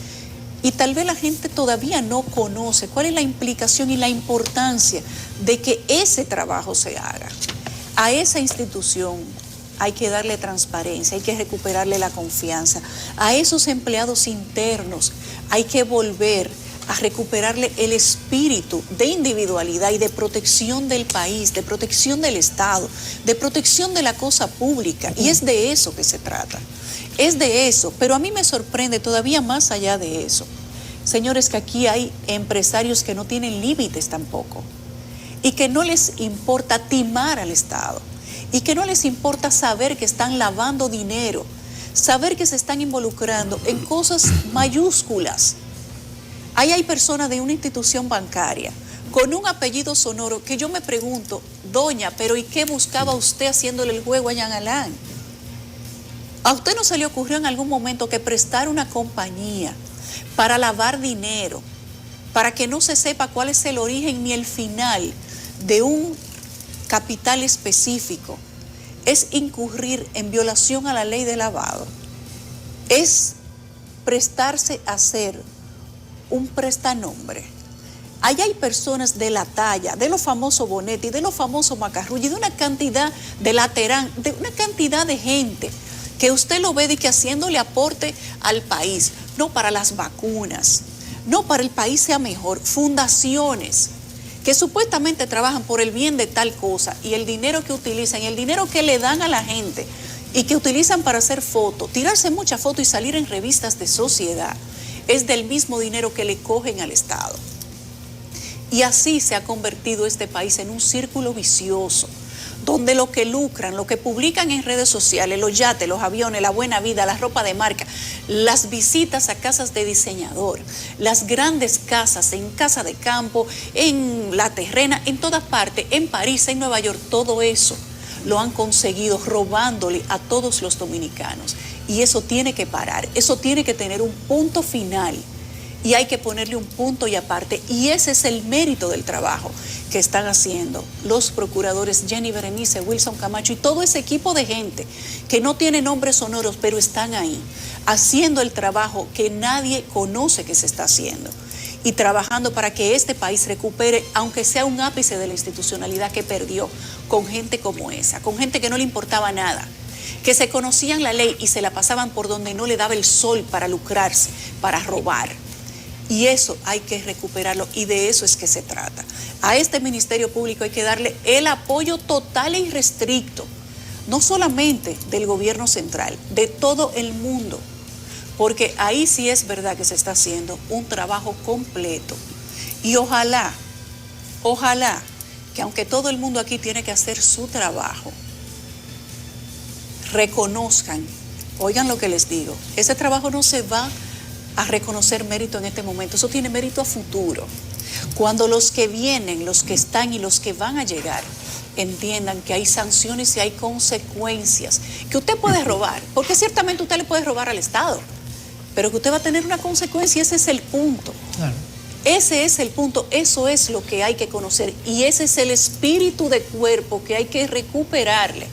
Y tal vez la gente todavía no conoce cuál es la implicación y la importancia de que ese trabajo se haga. A esa institución hay que darle transparencia, hay que recuperarle la confianza. A esos empleados internos hay que volver a recuperarle el espíritu de individualidad y de protección del país, de protección del Estado, de protección de la cosa pública. Y es de eso que se trata. Es de eso, pero a mí me sorprende todavía más allá de eso. Señores, que aquí hay empresarios que no tienen límites tampoco y que no les importa timar al Estado y que no les importa saber que están lavando dinero, saber que se están involucrando en cosas mayúsculas. Ahí hay personas de una institución bancaria con un apellido sonoro que yo me pregunto, doña, pero ¿y qué buscaba usted haciéndole el juego a Jean Alain? ¿A usted no se le ocurrió en algún momento que prestar una compañía para lavar dinero, para que no se sepa cuál es el origen ni el final de un capital específico? Es incurrir en violación a la ley de lavado. Es prestarse a ser un prestanombre. Ahí hay personas de la talla, de los famosos Bonetti, de los famosos Macarrulli, de una cantidad de Laterán, de una cantidad de gente que usted lo ve de que haciéndole aporte al país, no para las vacunas, no para el país sea mejor, fundaciones que supuestamente trabajan por el bien de tal cosa y el dinero que utilizan y el dinero que le dan a la gente y que utilizan para hacer fotos, tirarse muchas fotos y salir en revistas de sociedad, es del mismo dinero que le cogen al Estado. Y así se ha convertido este país en un círculo vicioso, donde lo que lucran, lo que publican en redes sociales, los yates, los aviones, la buena vida, la ropa de marca, las visitas a casas de diseñador, las grandes casas, en Casa de Campo, en La Terrena, en todas partes, en París, en Nueva York, todo eso lo han conseguido robándole a todos los dominicanos. Y eso tiene que parar, eso tiene que tener un punto final. Y hay que ponerle un punto y aparte. Y ese es el mérito del trabajo que están haciendo los procuradores Jenny Berenice, Wilson Camacho y todo ese equipo de gente que no tiene nombres sonoros, pero están ahí, haciendo el trabajo que nadie conoce que se está haciendo. Y trabajando para que este país recupere, aunque sea un ápice de la institucionalidad que perdió, con gente como esa, con gente que no le importaba nada, que se conocían la ley y se la pasaban por donde no le daba el sol para lucrarse, para robar. Y eso hay que recuperarlo y de eso es que se trata. A este Ministerio Público hay que darle el apoyo total e irrestricto, no solamente del gobierno central, de todo el mundo, porque ahí sí es verdad que se está haciendo un trabajo completo. Y ojalá que aunque todo el mundo aquí tiene que hacer su trabajo, reconozcan, oigan lo que les digo, ese trabajo no se va a reconocer mérito en este momento, eso tiene mérito a futuro. Cuando los que vienen, los que están y los que van a llegar entiendan que hay sanciones y hay consecuencias, que usted puede robar, porque ciertamente usted le puede robar al Estado, pero que usted va a tener una consecuencia, ese es el punto. Claro. Ese es el punto, eso es lo que hay que conocer y ese es el espíritu de cuerpo que hay que recuperarle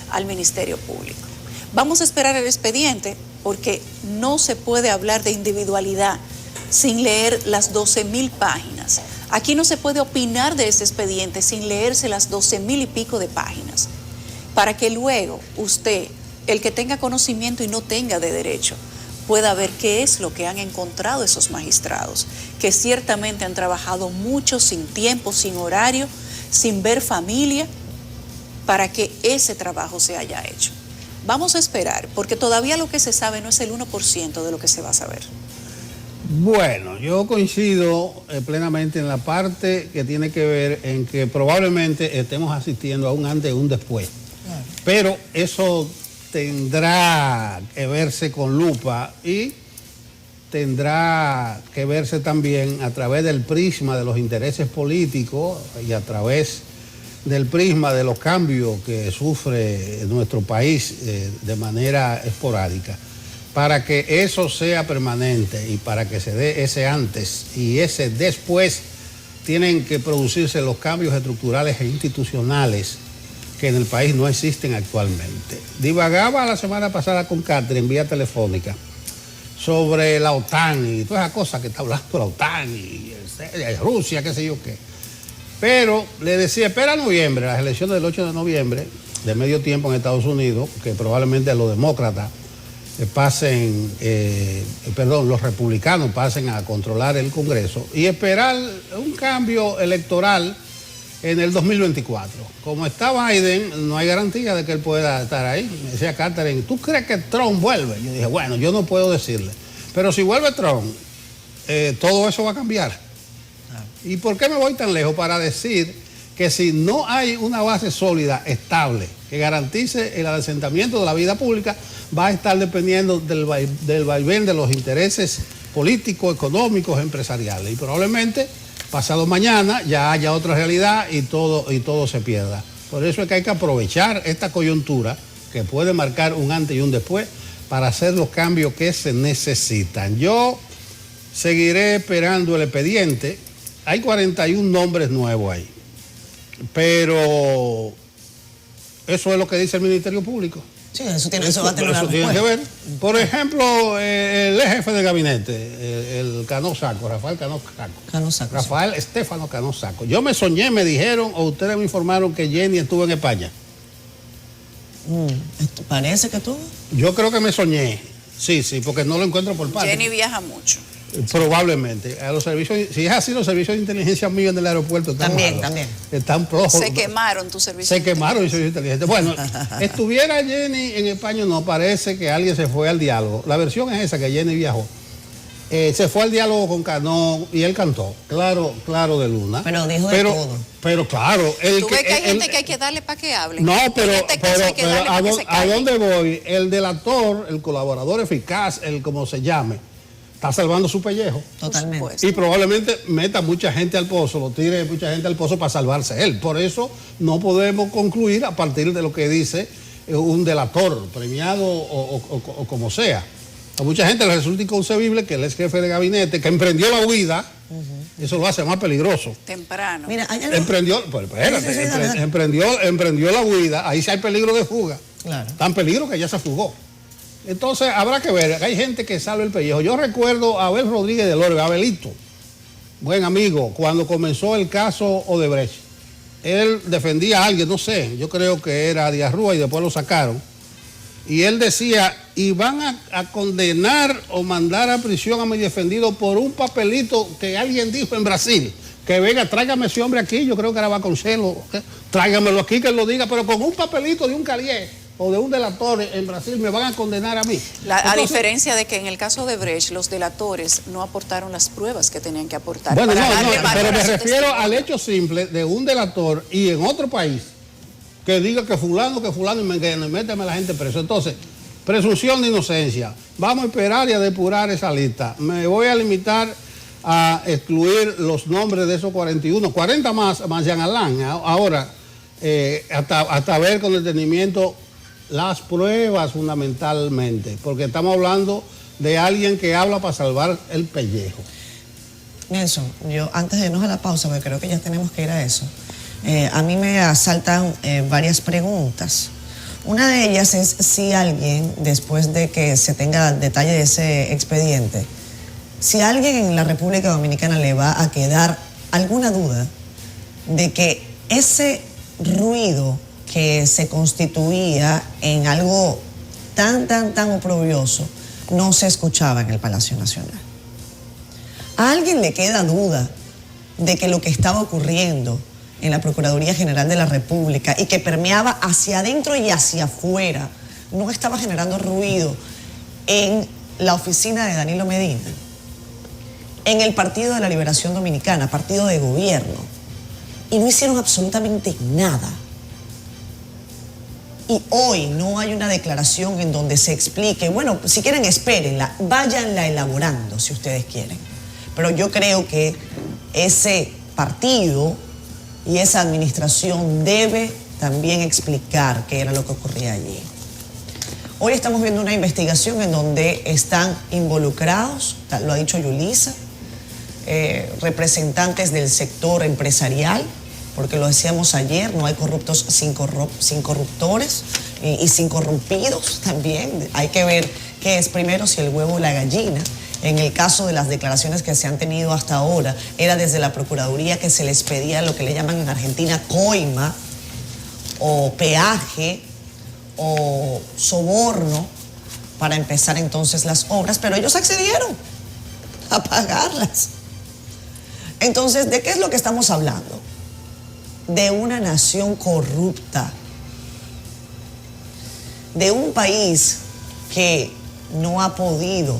al Ministerio Público. Vamos a esperar el expediente porque no se puede hablar de individualidad sin leer las 12,000 páginas. Aquí no se puede opinar de ese expediente sin leerse las 12,000 y pico de páginas, para que luego usted, el que tenga conocimiento y no tenga de derecho, pueda ver qué es lo que han encontrado esos magistrados, que ciertamente han trabajado mucho, sin tiempo, sin horario, sin ver familia, para que ese trabajo se haya hecho. Vamos a esperar, porque todavía lo que se sabe no es el 1% de lo que se va a saber. Bueno, yo coincido plenamente en la parte que tiene que ver en que probablemente estemos asistiendo a un antes y un después. Pero eso tendrá que verse con lupa y tendrá que verse también a través del prisma de los intereses políticos y a través del prisma de los cambios que sufre nuestro país de manera esporádica. Para que eso sea permanente y para que se dé ese antes y ese después, tienen que producirse los cambios estructurales e institucionales que en el país no existen actualmente. Divagaba la semana pasada con Catherine en vía telefónica sobre la OTAN y todas esas cosas que está hablando la OTAN y Rusia, qué sé yo qué. Pero le decía, espera noviembre, las elecciones del 8 de noviembre, de medio tiempo en Estados Unidos, que probablemente los demócratas los republicanos pasen a controlar el Congreso y esperar un cambio electoral en el 2024. Como está Biden, no hay garantía de que él pueda estar ahí. Me decía Catherine, ¿tú crees que Trump vuelve? Yo dije, bueno, yo no puedo decirle, pero si vuelve Trump, todo eso va a cambiar. ¿Y por qué me voy tan lejos? Para decir que si no hay una base sólida, estable, que garantice el asentamiento de la vida pública, va a estar dependiendo del vaivén de los intereses políticos, económicos, empresariales. Y probablemente pasado mañana ya haya otra realidad y todo se pierda. Por eso es que hay que aprovechar esta coyuntura que puede marcar un antes y un después para hacer los cambios que se necesitan. Yo seguiré esperando el expediente. Hay 41 nombres nuevos ahí, pero eso es lo que dice el Ministerio Público. Sí, eso va a tener eso tiene que ver. Por ejemplo, el jefe de gabinete, el Cano Sacco, Rafael Cano Sacco. Rafael Estefano Cano Sacco. Yo me soñé, me dijeron, o ustedes me informaron que Jenny estuvo en España. Parece que estuvo. Yo creo que me soñé. Sí, porque no lo encuentro por parte. Jenny viaja mucho. Probablemente. A los servicios, si es así, los servicios de inteligencia míos en el aeropuerto también. Están flojos. Se quemaron tus servicios. Se quemaron los servicios inteligentes. Bueno, estuviera Jenny en España, no parece que alguien se fue al diálogo. La versión es esa, que Jenny viajó. se fue al diálogo con Cano y él cantó, claro de luna. Pero dijo de todo. Pero claro. Tú ves que hay gente que hay que darle para que hable. No, pero ¿a dónde voy? El delator, el colaborador eficaz, el como se llame, está salvando su pellejo. Totalmente. Y probablemente meta mucha gente al pozo, lo tire mucha gente al pozo para salvarse él. Por eso no podemos concluir a partir de lo que dice un delator, premiado o como sea. A mucha gente le resulta inconcebible que el ex jefe de gabinete, que emprendió la huida, eso lo hace más peligroso. Temprano. Mira, emprendió la huida, ahí sí hay peligro de fuga. Claro. Tan peligro que ya se fugó. Entonces habrá que ver, hay gente que salve el pellejo. Yo recuerdo a Abel Rodríguez de Lorbe, Abelito, buen amigo, cuando comenzó el caso Odebrecht. Él defendía a alguien, no sé, yo creo que era Díaz Rúa y después lo sacaron. Y él decía, y van a condenar o mandar a prisión a mi defendido por un papelito que alguien dijo en Brasil. Que venga, tráigame ese hombre aquí, yo creo que era Vasconcelos, tráigamelo aquí que él lo diga, pero con un papelito de un calié o de un delator en Brasil me van a condenar a mí. A diferencia de que en el caso de Brecht, los delatores no aportaron las pruebas que tenían que aportar. Bueno, pero me refiero al hecho simple de un delator y en otro país que diga que fulano y méteme a la gente preso. Entonces, presunción de inocencia. Vamos a esperar y a depurar esa lista. Me voy a limitar a excluir los nombres de esos 41, 40 más Jean Alain. Ahora, hasta ver con detenimiento las pruebas fundamentalmente, porque estamos hablando de alguien que habla para salvar el pellejo. Nelson, yo antes de irnos a la pausa, porque creo que ya tenemos que ir a eso, a mí me asaltan varias preguntas. Una de ellas es si alguien, después de que se tenga detalle de ese expediente, si a alguien en la República Dominicana le va a quedar alguna duda de que ese ruido que se constituía en algo tan oprobioso no se escuchaba en el Palacio Nacional. ¿A alguien le queda duda de que lo que estaba ocurriendo en la Procuraduría General de la República y que permeaba hacia adentro y hacia afuera no estaba generando ruido en la oficina de Danilo Medina, en el Partido de la Liberación Dominicana, partido de gobierno, y no hicieron absolutamente nada? Y hoy no hay una declaración en donde se explique, bueno, si quieren espérenla, váyanla elaborando si ustedes quieren. Pero yo creo que ese partido y esa administración debe también explicar qué era lo que ocurría allí. Hoy estamos viendo una investigación en donde están involucrados, lo ha dicho Yulisa, representantes del sector empresarial, porque lo decíamos ayer, no hay corruptos sin corruptores y sin corrompidos también. Hay que ver qué es primero, si el huevo o la gallina. En el caso de las declaraciones que se han tenido hasta ahora, era desde la Procuraduría que se les pedía lo que le llaman en Argentina coima, o peaje, o soborno, para empezar entonces las obras, pero ellos accedieron a pagarlas. Entonces, ¿de qué es lo que estamos hablando? De una nación corrupta, de un país que no ha podido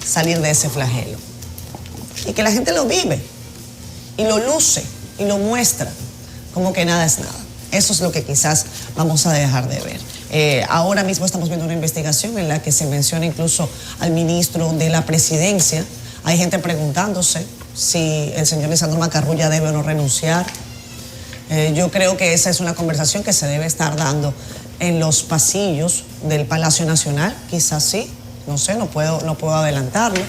salir de ese flagelo, y que la gente lo vive y lo luce y lo muestra como que nada es nada. Eso es lo que quizás vamos a dejar de ver. Ahora mismo estamos viendo una investigación en la que se menciona incluso al ministro de la Presidencia. Hay gente preguntándose si el señor Lisandro Macarrulla debe o no renunciar. Yo creo que esa es una conversación que se debe estar dando en los pasillos del Palacio Nacional, quizás sí, no sé, no puedo adelantarlo.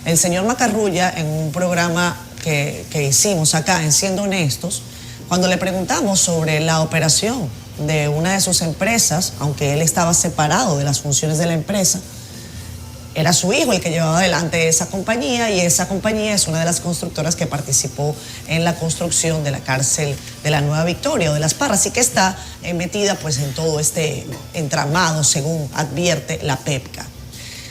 El señor Macarrulla, en un programa que hicimos acá en Siendo Honestos, cuando le preguntamos sobre la operación de una de sus empresas, aunque él estaba separado de las funciones de la empresa, era su hijo el que llevaba adelante esa compañía, y esa compañía es una de las constructoras que participó en la construcción de la cárcel de la Nueva Victoria o de Las Parras, y que está metida pues en todo este entramado, según advierte la PEPCA.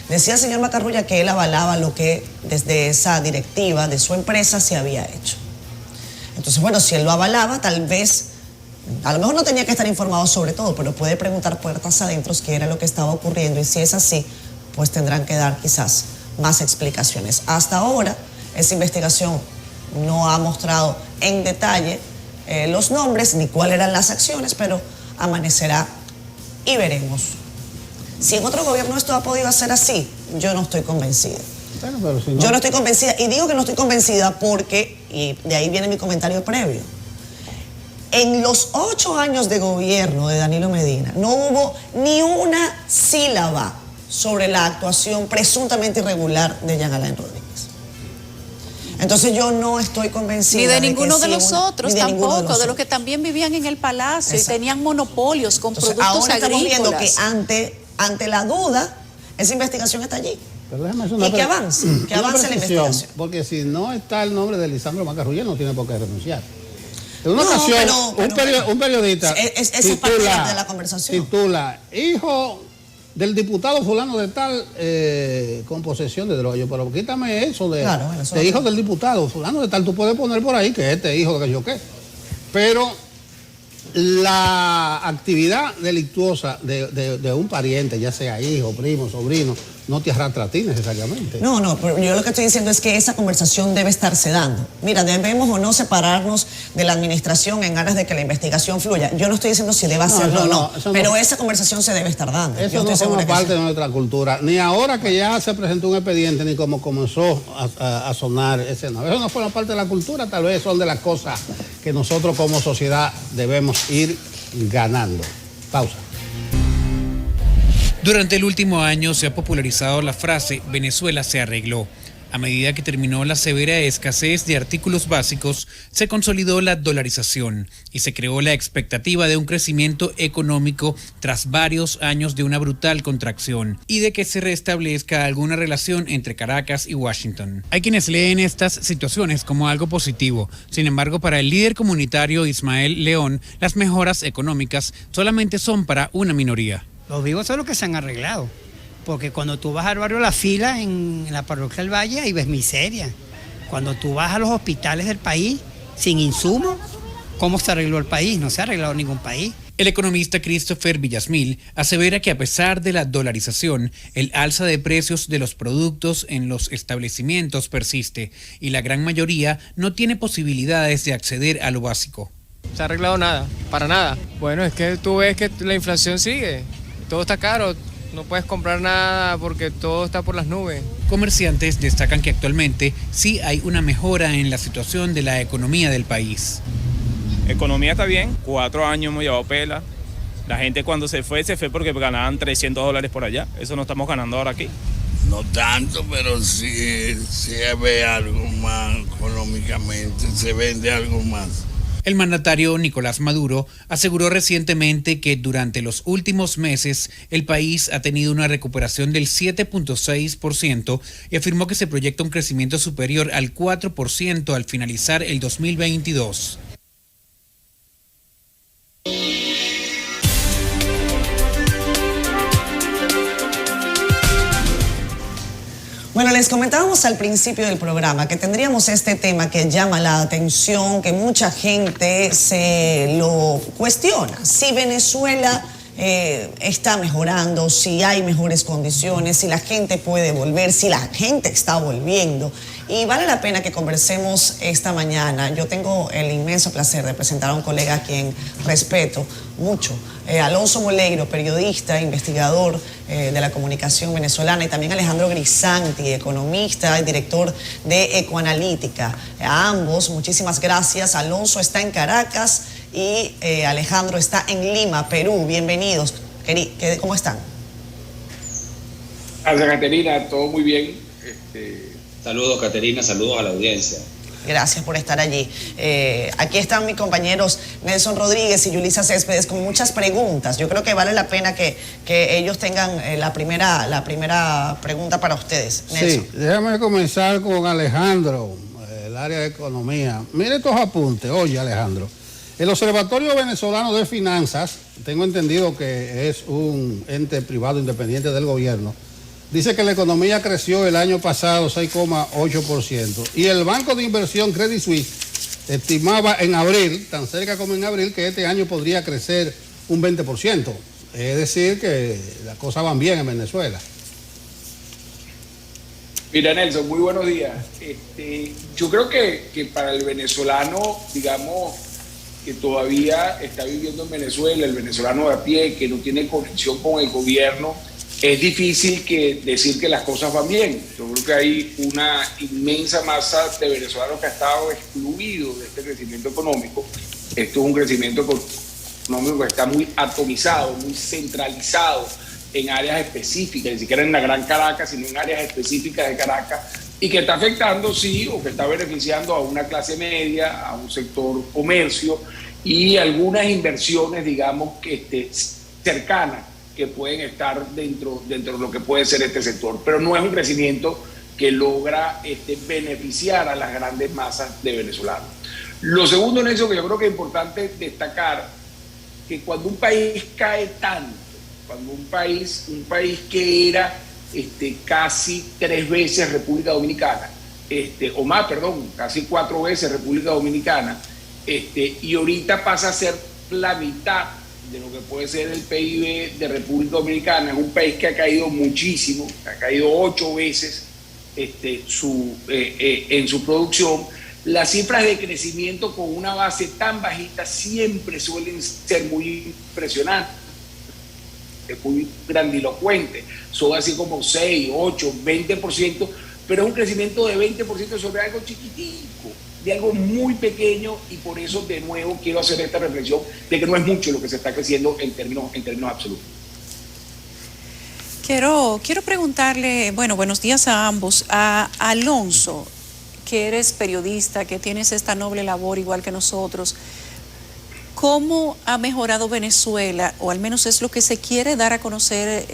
Decía el señor Macarrulla que él avalaba lo que desde esa directiva de su empresa se había hecho. Entonces, bueno, si él lo avalaba, tal vez, a lo mejor no tenía que estar informado sobre todo, pero puede preguntar puertas adentro qué era lo que estaba ocurriendo, y si es así, pues tendrán que dar quizás más explicaciones. Hasta ahora, esa investigación no ha mostrado en detalle los nombres ni cuáles eran las acciones, pero amanecerá y veremos. Si en otro gobierno esto ha podido hacer así, yo no estoy convencida. Bueno, pero si no... Yo no estoy convencida, y digo que no estoy convencida porque, y de ahí viene mi comentario previo, en los 8 años de gobierno de Danilo Medina no hubo ni una sílaba sobre la actuación presuntamente irregular de Jean Alain Rodríguez. Entonces yo no estoy convencida. Ni de ninguno de los ni otros de ninguno tampoco, de los otros. que también vivían en el palacio. Exacto. Y tenían monopolios con Entonces, productos ahora estamos agrícolas. viendo que ante la duda, esa investigación está allí. Pero déjame hacer una Y que avance la precisión, investigación. Porque si no está el nombre de Lisandro Macarrulla, no tiene por qué renunciar. En una No, ocasión, pero- un periodista esa es parte de la conversación. titula, hijo del diputado fulano de tal, con posesión de droga. Yo, pero quítame eso de, Claro, bueno, eso de no- hijo del diputado fulano de tal. Tú puedes poner por ahí que este hijo de que yo qué. Pero la actividad delictuosa de un pariente, ya sea hijo, primo, sobrino, no te arrastra a ti necesariamente. No, pero yo lo que estoy diciendo es que esa conversación debe estarse dando. Mira, debemos o no separarnos de la administración en aras de que la investigación fluya. Yo no estoy diciendo si debe hacerlo o no, pero esa conversación se debe estar dando. Eso Yo no estoy segura forma que parte sí. de nuestra cultura, ni ahora que ya se presentó un expediente, ni como comenzó a sonar ese nombre. Eso no forma parte de la cultura, tal vez son de las cosas que nosotros como sociedad debemos ir ganando. Pausa. Durante el último año se ha popularizado la frase Venezuela se arregló. A medida que terminó la severa escasez de artículos básicos, se consolidó la dolarización y se creó la expectativa de un crecimiento económico tras varios años de una brutal contracción y de que se restablezca alguna relación entre Caracas y Washington. Hay quienes leen estas situaciones como algo positivo. Sin embargo, para el líder comunitario Ismael León, las mejoras económicas solamente son para una minoría. Los vivos son los que se han arreglado, porque cuando tú vas al barrio La Fila, en la parroquia del Valle, ahí ves miseria. Cuando tú vas a los hospitales del país, sin insumos, ¿cómo se arregló el país? No se ha arreglado ningún país. El economista Christopher Villasmil asevera que a pesar de la dolarización, el alza de precios de los productos en los establecimientos persiste y la gran mayoría no tiene posibilidades de acceder a lo básico. Se ha arreglado nada, para nada. Bueno, es que tú ves que la inflación sigue, todo está caro, no puedes comprar nada porque todo está por las nubes. Comerciantes destacan que actualmente sí hay una mejora en la situación de la economía del país. Economía está bien, 4 años hemos llevado pela. La gente cuando se fue porque ganaban $300 por allá. Eso no estamos ganando ahora aquí. No tanto, pero sí se ve algo más económicamente, se vende algo más. El mandatario Nicolás Maduro aseguró recientemente que durante los últimos meses el país ha tenido una recuperación del 7.6% y afirmó que se proyecta un crecimiento superior al 4% al finalizar el 2022. Bueno, les comentábamos al principio del programa que tendríamos este tema que llama la atención, que mucha gente se lo cuestiona. Si Venezuela está mejorando, si hay mejores condiciones, si la gente puede volver, si la gente está volviendo. Y vale la pena que conversemos esta mañana. Yo tengo el inmenso placer de presentar a un colega a quien respeto mucho, Alonso Moleiro, periodista, investigador de la comunicación venezolana, y también Alejandro Grisanti, economista y director de Ecoanalítica. A ambos, muchísimas gracias. Alonso está en Caracas y Alejandro está en Lima, Perú. Bienvenidos. ¿Cómo están? Gracias, Caterina, todo muy bien. Saludos, Caterina, saludos a la audiencia. Gracias por estar allí. Aquí están mis compañeros Nelson Rodríguez y Yulisa Céspedes con muchas preguntas. Yo creo que vale la pena que ellos tengan la primera pregunta para ustedes. Nelson. Sí, déjame comenzar con Alejandro, el área de economía. Mire estos apuntes. Oye, Alejandro, el Observatorio Venezolano de Finanzas, tengo entendido que es un ente privado independiente del gobierno, dice que la economía creció el año pasado 6,8% y el Banco de Inversión Credit Suisse estimaba en abril, tan cerca como en abril, que este año podría crecer un 20%. Es decir, que las cosas van bien en Venezuela. Mira, Nelson, muy buenos días. Yo creo que para el venezolano, digamos, que todavía está viviendo en Venezuela, el venezolano de a pie, que no tiene conexión con el gobierno, es difícil decir que las cosas van bien. Yo creo que hay una inmensa masa de venezolanos que ha estado excluido de este crecimiento económico. Esto es un crecimiento económico que está muy atomizado, muy centralizado en áreas específicas, ni siquiera en la Gran Caracas, sino en áreas específicas de Caracas, y que está afectando, sí, o que está beneficiando a una clase media, a un sector comercio y algunas inversiones, digamos, cercanas, que pueden estar dentro de lo que puede ser este sector. Pero no es un crecimiento que logra beneficiar a las grandes masas de venezolanos. Lo segundo, Nelson, que yo creo que es importante destacar, que cuando un país cae tanto, cuando un país que era casi 3 veces República Dominicana, o más, perdón, casi 4 veces República Dominicana, y ahorita pasa a ser la mitad de lo que puede ser el PIB de República Dominicana, es un país que ha caído muchísimo, ha caído 8 veces en su producción. Las cifras de crecimiento con una base tan bajita siempre suelen ser muy impresionantes, muy grandilocuentes, son así como 6, 8, 20%, pero es un crecimiento de 20% sobre algo chiquitico, de algo muy pequeño, y por eso de nuevo quiero hacer esta reflexión de que no es mucho lo que se está creciendo en términos absolutos. Quiero preguntarle, bueno, buenos días a ambos, a Alonso, que eres periodista, que tienes esta noble labor igual que nosotros. ¿Cómo ha mejorado Venezuela, o al menos es lo que se quiere dar a conocer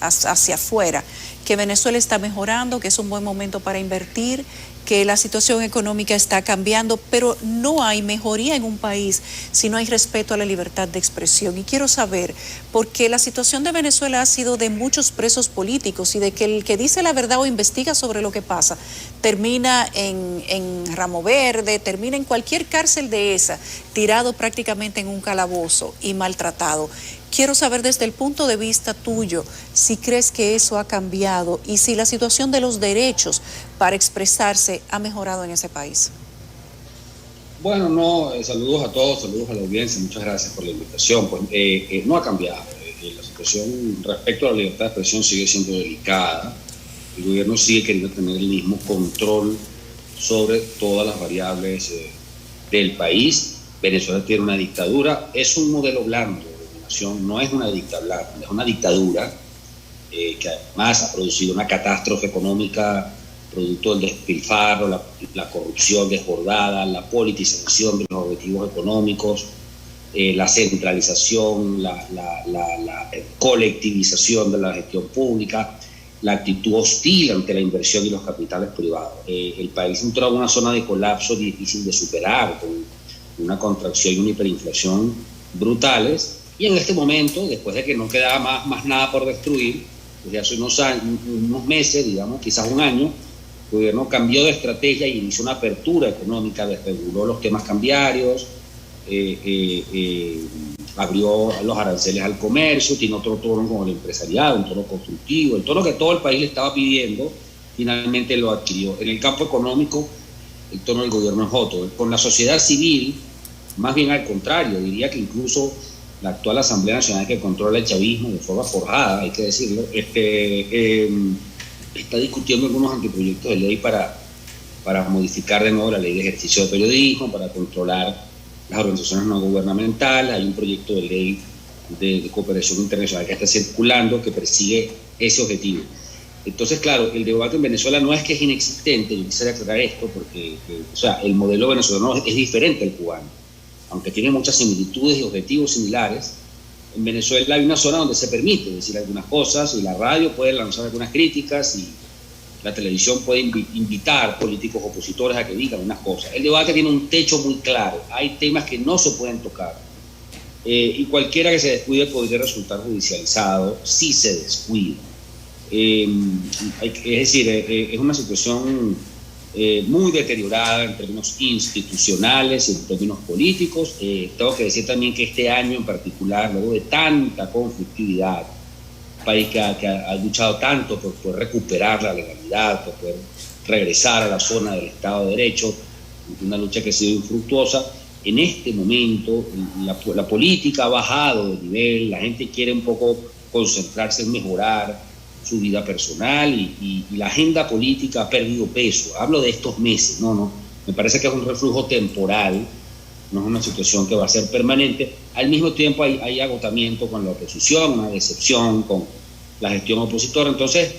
hacia afuera, que Venezuela está mejorando, que es un buen momento para invertir, que la situación económica está cambiando, pero no hay mejoría en un país si no hay respeto a la libertad de expresión? Y quiero saber, porque la situación de Venezuela ha sido de muchos presos políticos y de que el que dice la verdad o investiga sobre lo que pasa termina en Ramo Verde, termina en cualquier cárcel de esa, tirado prácticamente en un calabozo y maltratado. Quiero saber desde el punto de vista tuyo si crees que eso ha cambiado y si la situación de los derechos para expresarse ha mejorado en ese país. Bueno, no, saludos a todos, saludos a la audiencia, muchas gracias por la invitación. Pues no ha cambiado, la situación respecto a la libertad de expresión sigue siendo delicada. El gobierno sigue queriendo tener el mismo control sobre todas las variables del país. Venezuela tiene una dictadura, es un modelo blando. No es una dictadura, es una dictadura que además ha producido una catástrofe económica producto del despilfarro, la corrupción desbordada, la politización de los objetivos económicos, la centralización, la colectivización de la gestión pública, la actitud hostil ante la inversión y los capitales privados. El país entró a una zona de colapso difícil de superar, con una contracción y una hiperinflación brutales. Y en este momento, después de que no quedaba más nada por destruir, desde hace unos meses, digamos, quizás un año, el gobierno cambió de estrategia y inició una apertura económica, desreguló los temas cambiarios, abrió los aranceles al comercio, tiene otro tono con el empresariado, un tono constructivo, el tono que todo el país le estaba pidiendo, finalmente lo adquirió. En el campo económico, el tono del gobierno es otro. Con la sociedad civil, más bien al contrario, diría que incluso la actual Asamblea Nacional, que controla el chavismo de forma forjada, hay que decirlo, está discutiendo algunos anteproyectos de ley para modificar de nuevo la ley de ejercicio de periodismo, para controlar las organizaciones no gubernamentales. Hay un proyecto de ley de cooperación internacional que está circulando que persigue ese objetivo. Entonces, claro, el debate en Venezuela no es que es inexistente, yo quisiera aclarar esto, porque el modelo venezolano es diferente al cubano. Aunque tiene muchas similitudes y objetivos similares, en Venezuela hay una zona donde se permite decir algunas cosas y la radio puede lanzar algunas críticas y la televisión puede invitar políticos opositores a que digan unas cosas. El debate tiene un techo muy claro, hay temas que no se pueden tocar y cualquiera que se descuide podría resultar judicializado si se descuida. Es decir, es una situación muy deteriorada en términos institucionales y en términos políticos. Tengo que decir también que este año en particular, luego de tanta conflictividad país que ha luchado tanto por poder recuperar la legalidad, por poder regresar a la zona del Estado de Derecho, una lucha que ha sido infructuosa. En este momento la política ha bajado de nivel, la gente quiere un poco concentrarse en mejorar su vida personal y la agenda política ha perdido peso. Hablo de estos meses, me parece que es un reflujo temporal, no es una situación que va a ser permanente. Al mismo tiempo hay agotamiento con la oposición, una decepción con la gestión opositora. Entonces,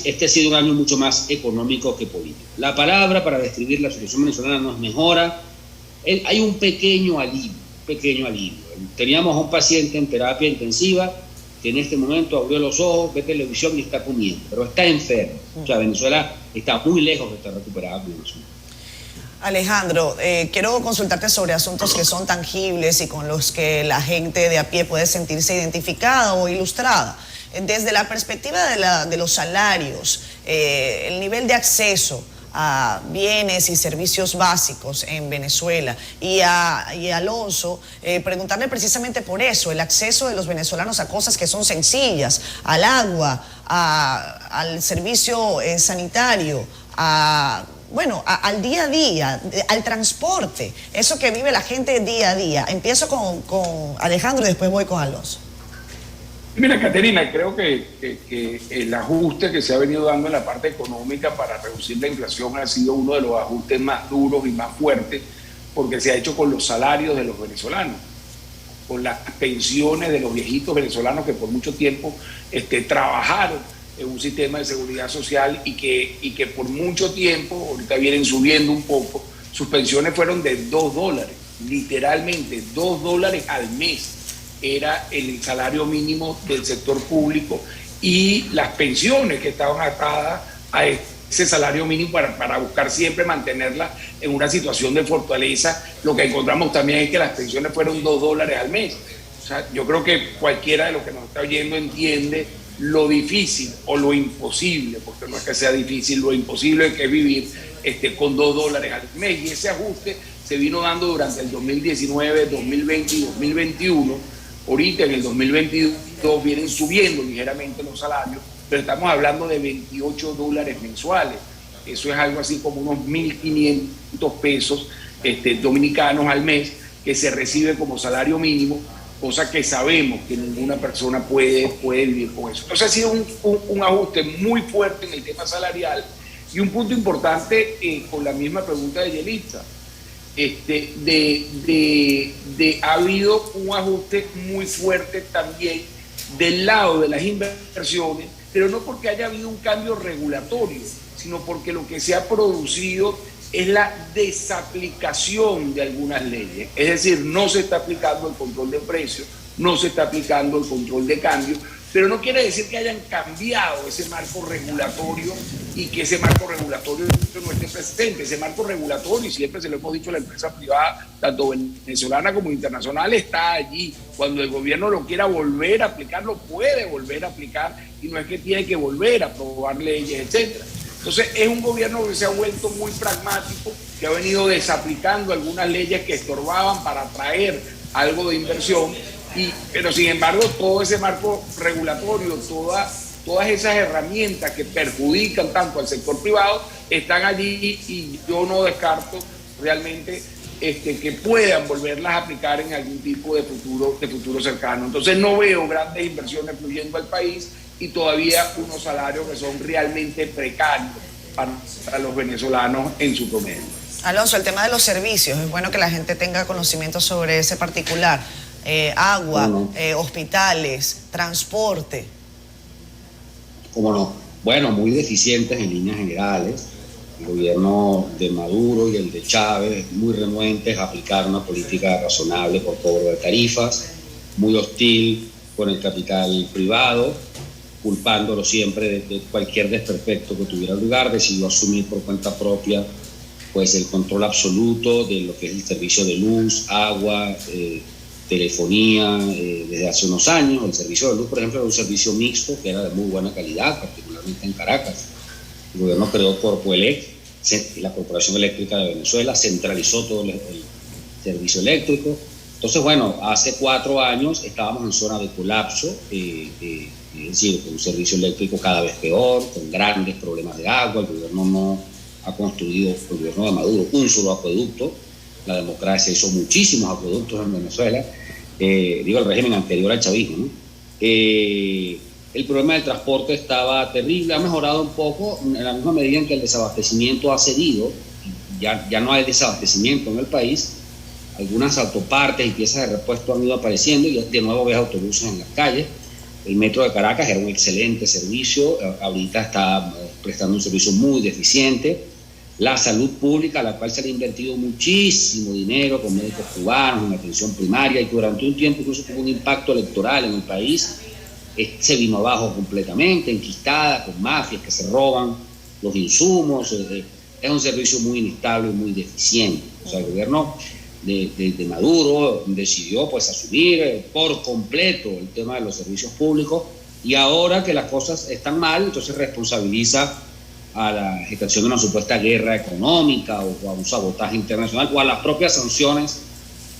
este ha sido un año mucho más económico que político. La palabra para describir la situación venezolana no es mejora, hay un pequeño alivio. Teníamos a un paciente en terapia intensiva que en este momento abrió los ojos, ve televisión y está comiendo, pero está enfermo. O sea, Venezuela está muy lejos de estar recuperada con eso. Alejandro, quiero consultarte sobre asuntos que son tangibles y con los que la gente de a pie puede sentirse identificada o ilustrada. Desde la perspectiva de los salarios, el nivel de acceso a bienes y servicios básicos en Venezuela. Y a Alonso, preguntarle precisamente por eso, el acceso de los venezolanos a cosas que son sencillas, al agua, al servicio sanitario, al día a día, al transporte, eso que vive la gente día a día. Empiezo con Alejandro y después voy con Alonso. Mira, Caterina, creo que el ajuste que se ha venido dando en la parte económica para reducir la inflación ha sido uno de los ajustes más duros y más fuertes, porque se ha hecho con los salarios de los venezolanos, con las pensiones de los viejitos venezolanos que por mucho tiempo trabajaron en un sistema de seguridad social y que por mucho tiempo, ahorita vienen subiendo un poco, sus pensiones fueron de $2, literalmente $2 al mes. Era el salario mínimo del sector público y las pensiones que estaban atadas a ese salario mínimo para buscar siempre mantenerla en una situación de fortaleza. Lo que encontramos también es que las pensiones fueron $2 al mes. O sea, yo creo que cualquiera de los que nos está oyendo entiende lo difícil o lo imposible, porque no es que sea difícil, lo imposible que es vivir con $2 al mes. Y ese ajuste se vino dando durante el 2019, 2020 y 2021. Ahorita en el 2022 vienen subiendo ligeramente los salarios, pero estamos hablando de $28 mensuales. Eso es algo así como unos 1.500 pesos dominicanos al mes que se recibe como salario mínimo, cosa que sabemos que ninguna persona puede vivir con eso. Entonces ha sido un ajuste muy fuerte en el tema salarial y un punto importante con la misma pregunta de Yelitza. Ha habido un ajuste muy fuerte también del lado de las inversiones, pero no porque haya habido un cambio regulatorio, sino porque lo que se ha producido es la desaplicación de algunas leyes. Es decir, no se está aplicando el control de precios, no se está aplicando el control de cambio, pero no quiere decir que hayan cambiado ese marco regulatorio y que ese marco regulatorio no esté presente. Ese marco regulatorio, y siempre se lo hemos dicho a la empresa privada, tanto venezolana como internacional, está allí. Cuando el gobierno lo quiera volver a aplicar, lo puede volver a aplicar y no es que tiene que volver a aprobar leyes, etcétera. Entonces es un gobierno que se ha vuelto muy pragmático, que ha venido desaplicando algunas leyes que estorbaban para atraer algo de inversión. Pero sin embargo todo ese marco regulatorio, todas esas herramientas que perjudican tanto al sector privado están allí y yo no descarto realmente que puedan volverlas a aplicar en algún tipo de futuro cercano. Entonces no veo grandes inversiones fluyendo al país y todavía unos salarios que son realmente precarios para los venezolanos en su promedio. Alonso, el tema de los servicios, es bueno que la gente tenga conocimiento sobre ese particular. Agua, hospitales, transporte. ¿Cómo no? Bueno, muy deficientes en líneas generales. El gobierno de Maduro y el de Chávez muy renuentes a aplicar una política razonable por cobro de tarifas, muy hostil con el capital privado, culpándolo siempre de cualquier desperfecto que tuviera lugar. Decidió asumir por cuenta propia pues el control absoluto de lo que es el servicio de luz, agua, telefonía desde hace unos años. El servicio de luz, por ejemplo, era un servicio mixto que era de muy buena calidad, particularmente en Caracas. El gobierno creó Corpoelec, la Corporación Eléctrica de Venezuela, centralizó todo el servicio eléctrico, Entonces, bueno, hace 4 años estábamos en zona de colapso, es decir, con un servicio eléctrico cada vez peor, con grandes problemas de agua. El gobierno no ha construido, el gobierno de Maduro, un solo acueducto. La democracia hizo muchísimos acueductos en Venezuela, el régimen anterior al chavismo, ¿no? El problema del transporte estaba terrible, ha mejorado un poco en la misma medida en que el desabastecimiento ha cedido, ya no hay desabastecimiento en el país. Algunas autopartes y piezas de repuesto han ido apareciendo y de nuevo ves autobuses en las calles. El metro de Caracas era un excelente servicio, ahorita está prestando un servicio muy deficiente. La salud pública, a la cual se le ha invertido muchísimo dinero con médicos cubanos, en atención primaria, y durante un tiempo incluso tuvo un impacto electoral en el país, se vino abajo completamente, enquistada, con mafias que se roban los insumos. Es un servicio muy inestable y muy deficiente. O sea, el gobierno de Maduro decidió pues asumir por completo el tema de los servicios públicos, y ahora que las cosas están mal, entonces responsabiliza a la gestación de una supuesta guerra económica o a un sabotaje internacional o a las propias sanciones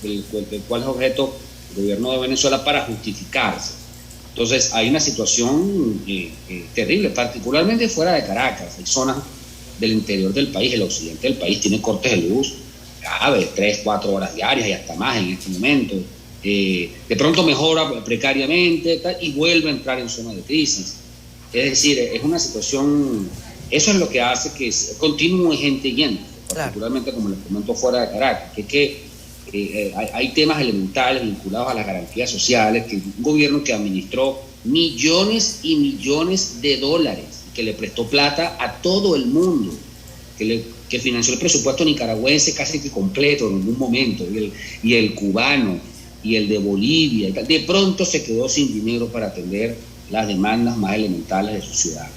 del cual es objeto el gobierno de Venezuela para justificarse. Entonces hay una situación terrible, particularmente fuera de Caracas. Hay zonas del interior del país, el occidente del país tiene cortes de luz graves, 3-4 horas diarias y hasta más en este momento. De pronto mejora precariamente y vuelve a entrar en zona de crisis. Es decir, es una situación, eso es lo que hace que continúe gente yendo, particularmente como les comento fuera de Caracas, que hay temas elementales vinculados a las garantías sociales, que un gobierno que administró millones y millones de dólares, que le prestó plata a todo el mundo, que financió el presupuesto nicaragüense casi que completo en algún momento, y el cubano, y el de Bolivia, de pronto se quedó sin dinero para atender las demandas más elementales de su ciudad.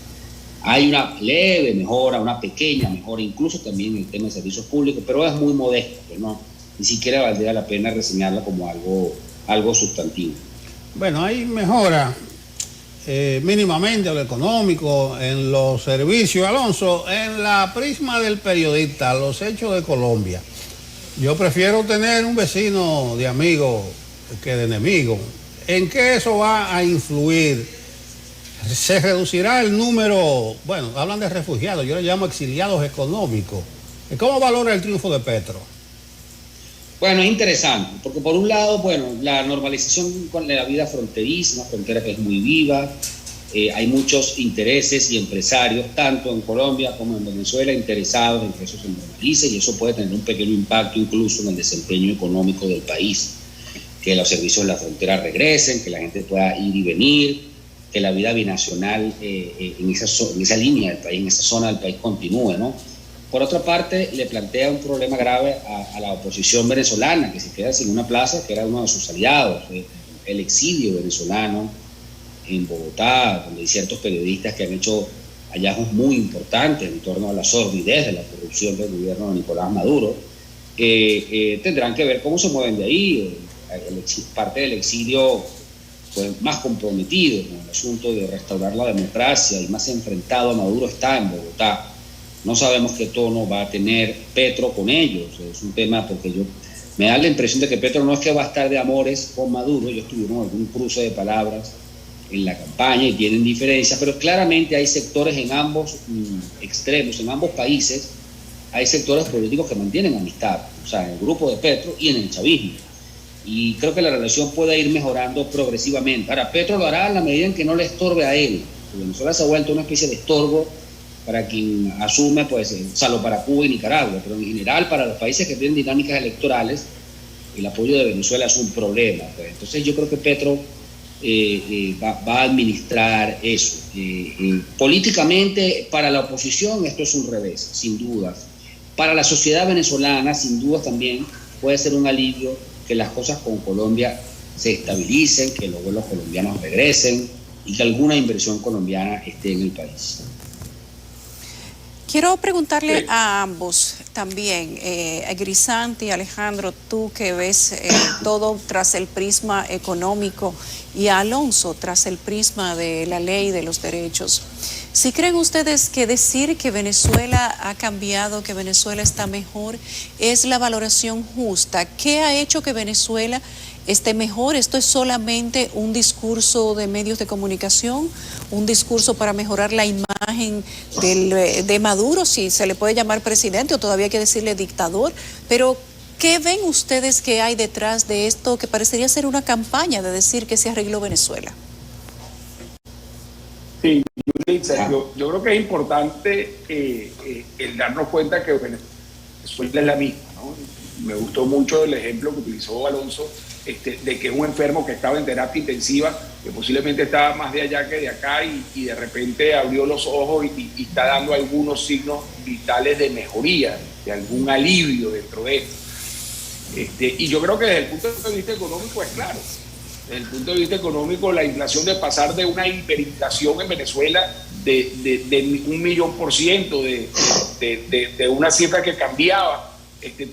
Hay una leve mejora, una pequeña mejora, incluso también en el tema de servicios públicos, pero es muy modesto, ¿no? Ni siquiera valdría la pena reseñarla como algo sustantivo. Bueno, hay mejora mínimamente en lo económico, en los servicios. Alonso, en la prisma del periodista, los hechos de Colombia, yo prefiero tener un vecino de amigo que de enemigo. ¿En qué eso va a influir? ¿Se reducirá el número? Bueno, hablan de refugiados, yo le llamo exiliados económicos. ¿Cómo valora el triunfo de Petro? Bueno, es interesante, porque por un lado, bueno, la normalización con la vida fronteriza, una frontera que es muy viva, hay muchos intereses y empresarios, tanto en Colombia como en Venezuela, interesados en que eso se normalice, y eso puede tener un pequeño impacto incluso en el desempeño económico del país, que los servicios de la frontera regresen, que la gente pueda ir y venir, que la vida binacional en esa línea del país, en esa zona del país continúe, ¿no? Por otra parte, le plantea un problema grave a la oposición venezolana, que se queda sin una plaza que era uno de sus aliados, el exilio venezolano en Bogotá, donde hay ciertos periodistas que han hecho hallazgos muy importantes en torno a la sordidez de la corrupción del gobierno de Nicolás Maduro. Tendrán que ver cómo se mueven de ahí. Parte del exilio pues, más comprometido con el asunto de restaurar la democracia y más enfrentado a Maduro está en Bogotá. No sabemos qué tono va a tener Petro con ellos. Es un tema porque me da la impresión de que Petro no es que va a estar de amores con Maduro. Ellos tuvieron algún cruce de palabras en la campaña y tienen diferencias, pero claramente hay sectores en ambos extremos, en ambos países, hay sectores políticos que mantienen amistad, o sea, en el grupo de Petro y en el chavismo. Y creo que la relación puede ir mejorando progresivamente. Ahora, Petro lo hará en la medida en que no le estorbe a él. Venezuela se ha vuelto una especie de estorbo para quien asume, pues, salvo para Cuba y Nicaragua, pero en general para los países que tienen dinámicas electorales, el apoyo de Venezuela es un problema. Pues. Entonces yo creo que Petro va a administrar eso. Políticamente, para la oposición esto es un revés, sin duda. Para la sociedad venezolana, sin duda también, puede ser un alivio que las cosas con Colombia se estabilicen, que los vuelos colombianos regresen y que alguna inversión colombiana esté en el país. Quiero preguntarle a ambos también, a Grisanti, Alejandro, tú que ves todo tras el prisma económico, y a Alonso tras el prisma de la ley de los derechos. Si creen ustedes que decir que Venezuela ha cambiado, que Venezuela está mejor, es la valoración justa, ¿qué ha hecho que Venezuela esté mejor? ¿Esto es solamente un discurso de medios de comunicación, un discurso para mejorar la imagen de Maduro, si se le puede llamar presidente o todavía hay que decirle dictador? Pero ¿qué ven ustedes que hay detrás de esto que parecería ser una campaña de decir que se arregló Venezuela? Sí, yo creo que es importante el darnos cuenta que Venezuela es la misma, ¿no? Me gustó mucho el ejemplo que utilizó Alonso, de que es un enfermo que estaba en terapia intensiva, que posiblemente estaba más de allá que de acá y de repente abrió los ojos y está dando algunos signos vitales de mejoría, de algún alivio dentro de esto. Y yo creo que desde el punto de vista económico es claro. Desde el punto de vista económico, la inflación de pasar de una hiperinflación en Venezuela de 1.000.000%, de una cifra que cambiaba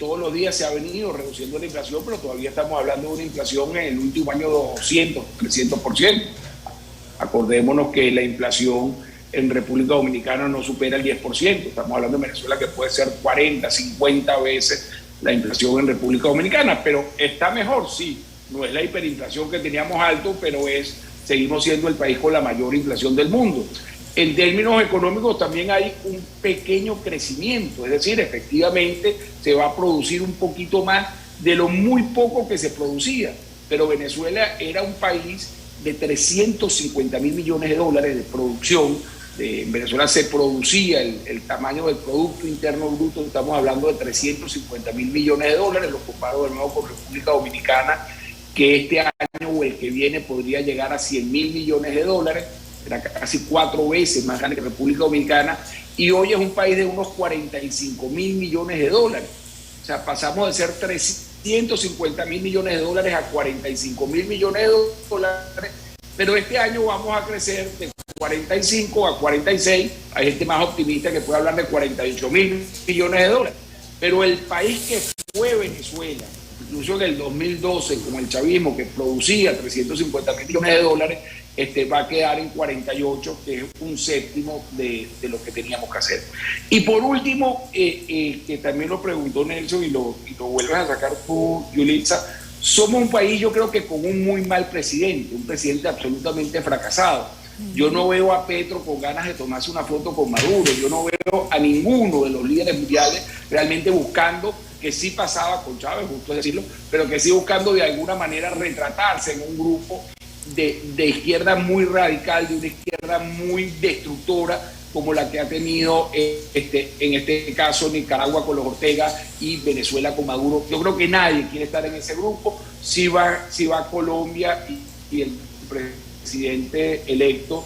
todos los días, se ha venido reduciendo la inflación, pero todavía estamos hablando de una inflación en el último año de 200, 300%. Acordémonos que la inflación en República Dominicana no supera el 10%. Estamos hablando de Venezuela que puede ser 40, 50 veces la inflación en República Dominicana, pero está mejor, sí. No es la hiperinflación que teníamos alto, pero seguimos siendo el país con la mayor inflación del mundo. En términos económicos también hay un pequeño crecimiento, es decir, efectivamente se va a producir un poquito más de lo muy poco que se producía, pero Venezuela era un país de 350.000 millones de dólares de producción. En Venezuela se producía el tamaño del Producto Interno Bruto, estamos hablando de 350.000 millones de dólares, lo comparo de nuevo con República Dominicana, que este año o el que viene podría llegar a 100.000 millones de dólares, era casi 4 veces más grande que República Dominicana, y hoy es un país de unos 45.000 millones de dólares. O sea, pasamos de ser 350.000 millones de dólares a 45.000 millones de dólares, pero este año vamos a crecer de 45 a 46, hay gente más optimista que puede hablar de 48.000 millones de dólares, pero el país que fue Venezuela, incluso en el 2012, como el chavismo que producía 350.000 millones de dólares, va a quedar en 48, que es un séptimo de lo que teníamos que hacer. Y por último, que también lo preguntó Nelson y lo vuelves a sacar tú, Yulitza, somos un país, yo creo que con un muy mal presidente, un presidente absolutamente fracasado. Yo no veo a Petro con ganas de tomarse una foto con Maduro, yo no veo a ninguno de los líderes mundiales realmente buscando, que sí pasaba con Chávez, justo decirlo, pero que sí buscando de alguna manera retratarse en un grupo de izquierda muy radical, de una izquierda muy destructora, como la que ha tenido en este caso Nicaragua con los Ortega y Venezuela con Maduro. Yo creo que nadie quiere estar en ese grupo. Si va Colombia y el presidente electo,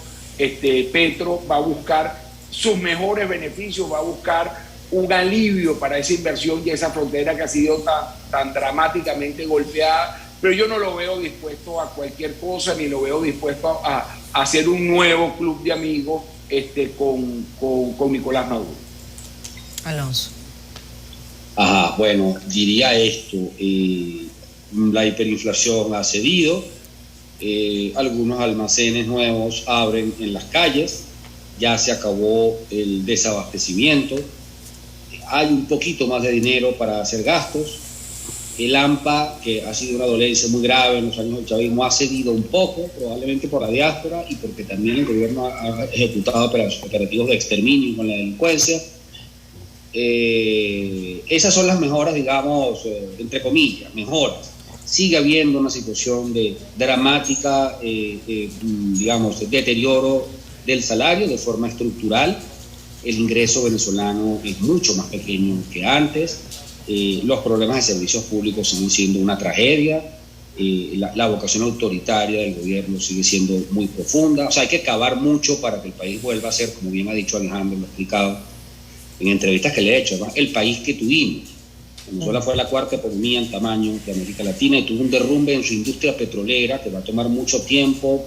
Petro, va a buscar sus mejores beneficios, va a buscar un alivio para esa inversión y esa frontera que ha sido tan dramáticamente golpeada, pero yo no lo veo dispuesto a cualquier cosa, ni lo veo dispuesto a hacer un nuevo club de amigos con Nicolás Maduro. Alonso. Ajá, bueno, diría esto, la hiperinflación ha cedido, algunos almacenes nuevos abren en las calles, ya se acabó el desabastecimiento, hay un poquito más de dinero para hacer gastos. El AMPA, que ha sido una dolencia muy grave en los años del chavismo, ha cedido un poco, probablemente por la diáspora y porque también el gobierno ha ejecutado operativos de exterminio con la delincuencia. Esas son las mejoras, digamos, entre comillas, mejoras. Sigue habiendo una situación de dramática, digamos, deterioro del salario de forma estructural. El ingreso venezolano es mucho más pequeño que antes. Los problemas de servicios públicos siguen siendo una tragedia, la vocación autoritaria del gobierno sigue siendo muy profunda. O sea, hay que cavar mucho para que el país vuelva a ser, como bien ha dicho Alejandro, lo ha explicado en entrevistas que le he hecho, ¿no?, el país que tuvimos. Venezuela fue la cuarta economía en tamaño de América Latina y tuvo un derrumbe en su industria petrolera que va a tomar mucho tiempo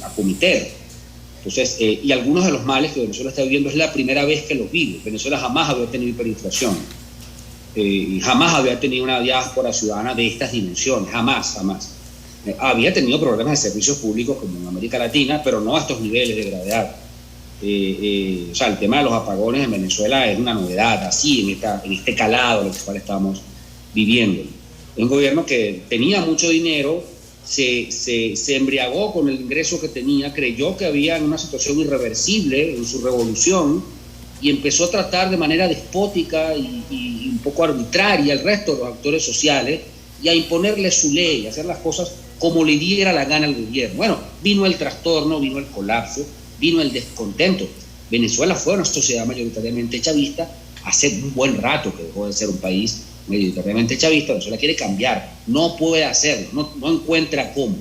acometer. Entonces, y algunos de los males que Venezuela está viviendo es la primera vez que los vive. Venezuela jamás había tenido hiperinflación. Y jamás había tenido una diáspora ciudadana de estas dimensiones, jamás. Había tenido problemas de servicios públicos como en América Latina, pero no a estos niveles de gravedad. O sea, el tema de los apagones en Venezuela es una novedad, así, en este calado en el cual estamos viviendo. Un gobierno que tenía mucho dinero, se embriagó con el ingreso que tenía, creyó que había una situación irreversible en su revolución y empezó a tratar de manera despótica y un poco arbitraria al resto de los actores sociales y a imponerle su ley, a hacer las cosas como le diera la gana al gobierno. Bueno, vino el trastorno, vino el colapso, vino el descontento. Venezuela fue una sociedad mayoritariamente chavista hace un buen rato que dejó de ser un país mayoritariamente chavista. Venezuela quiere cambiar, no puede hacerlo, no encuentra cómo.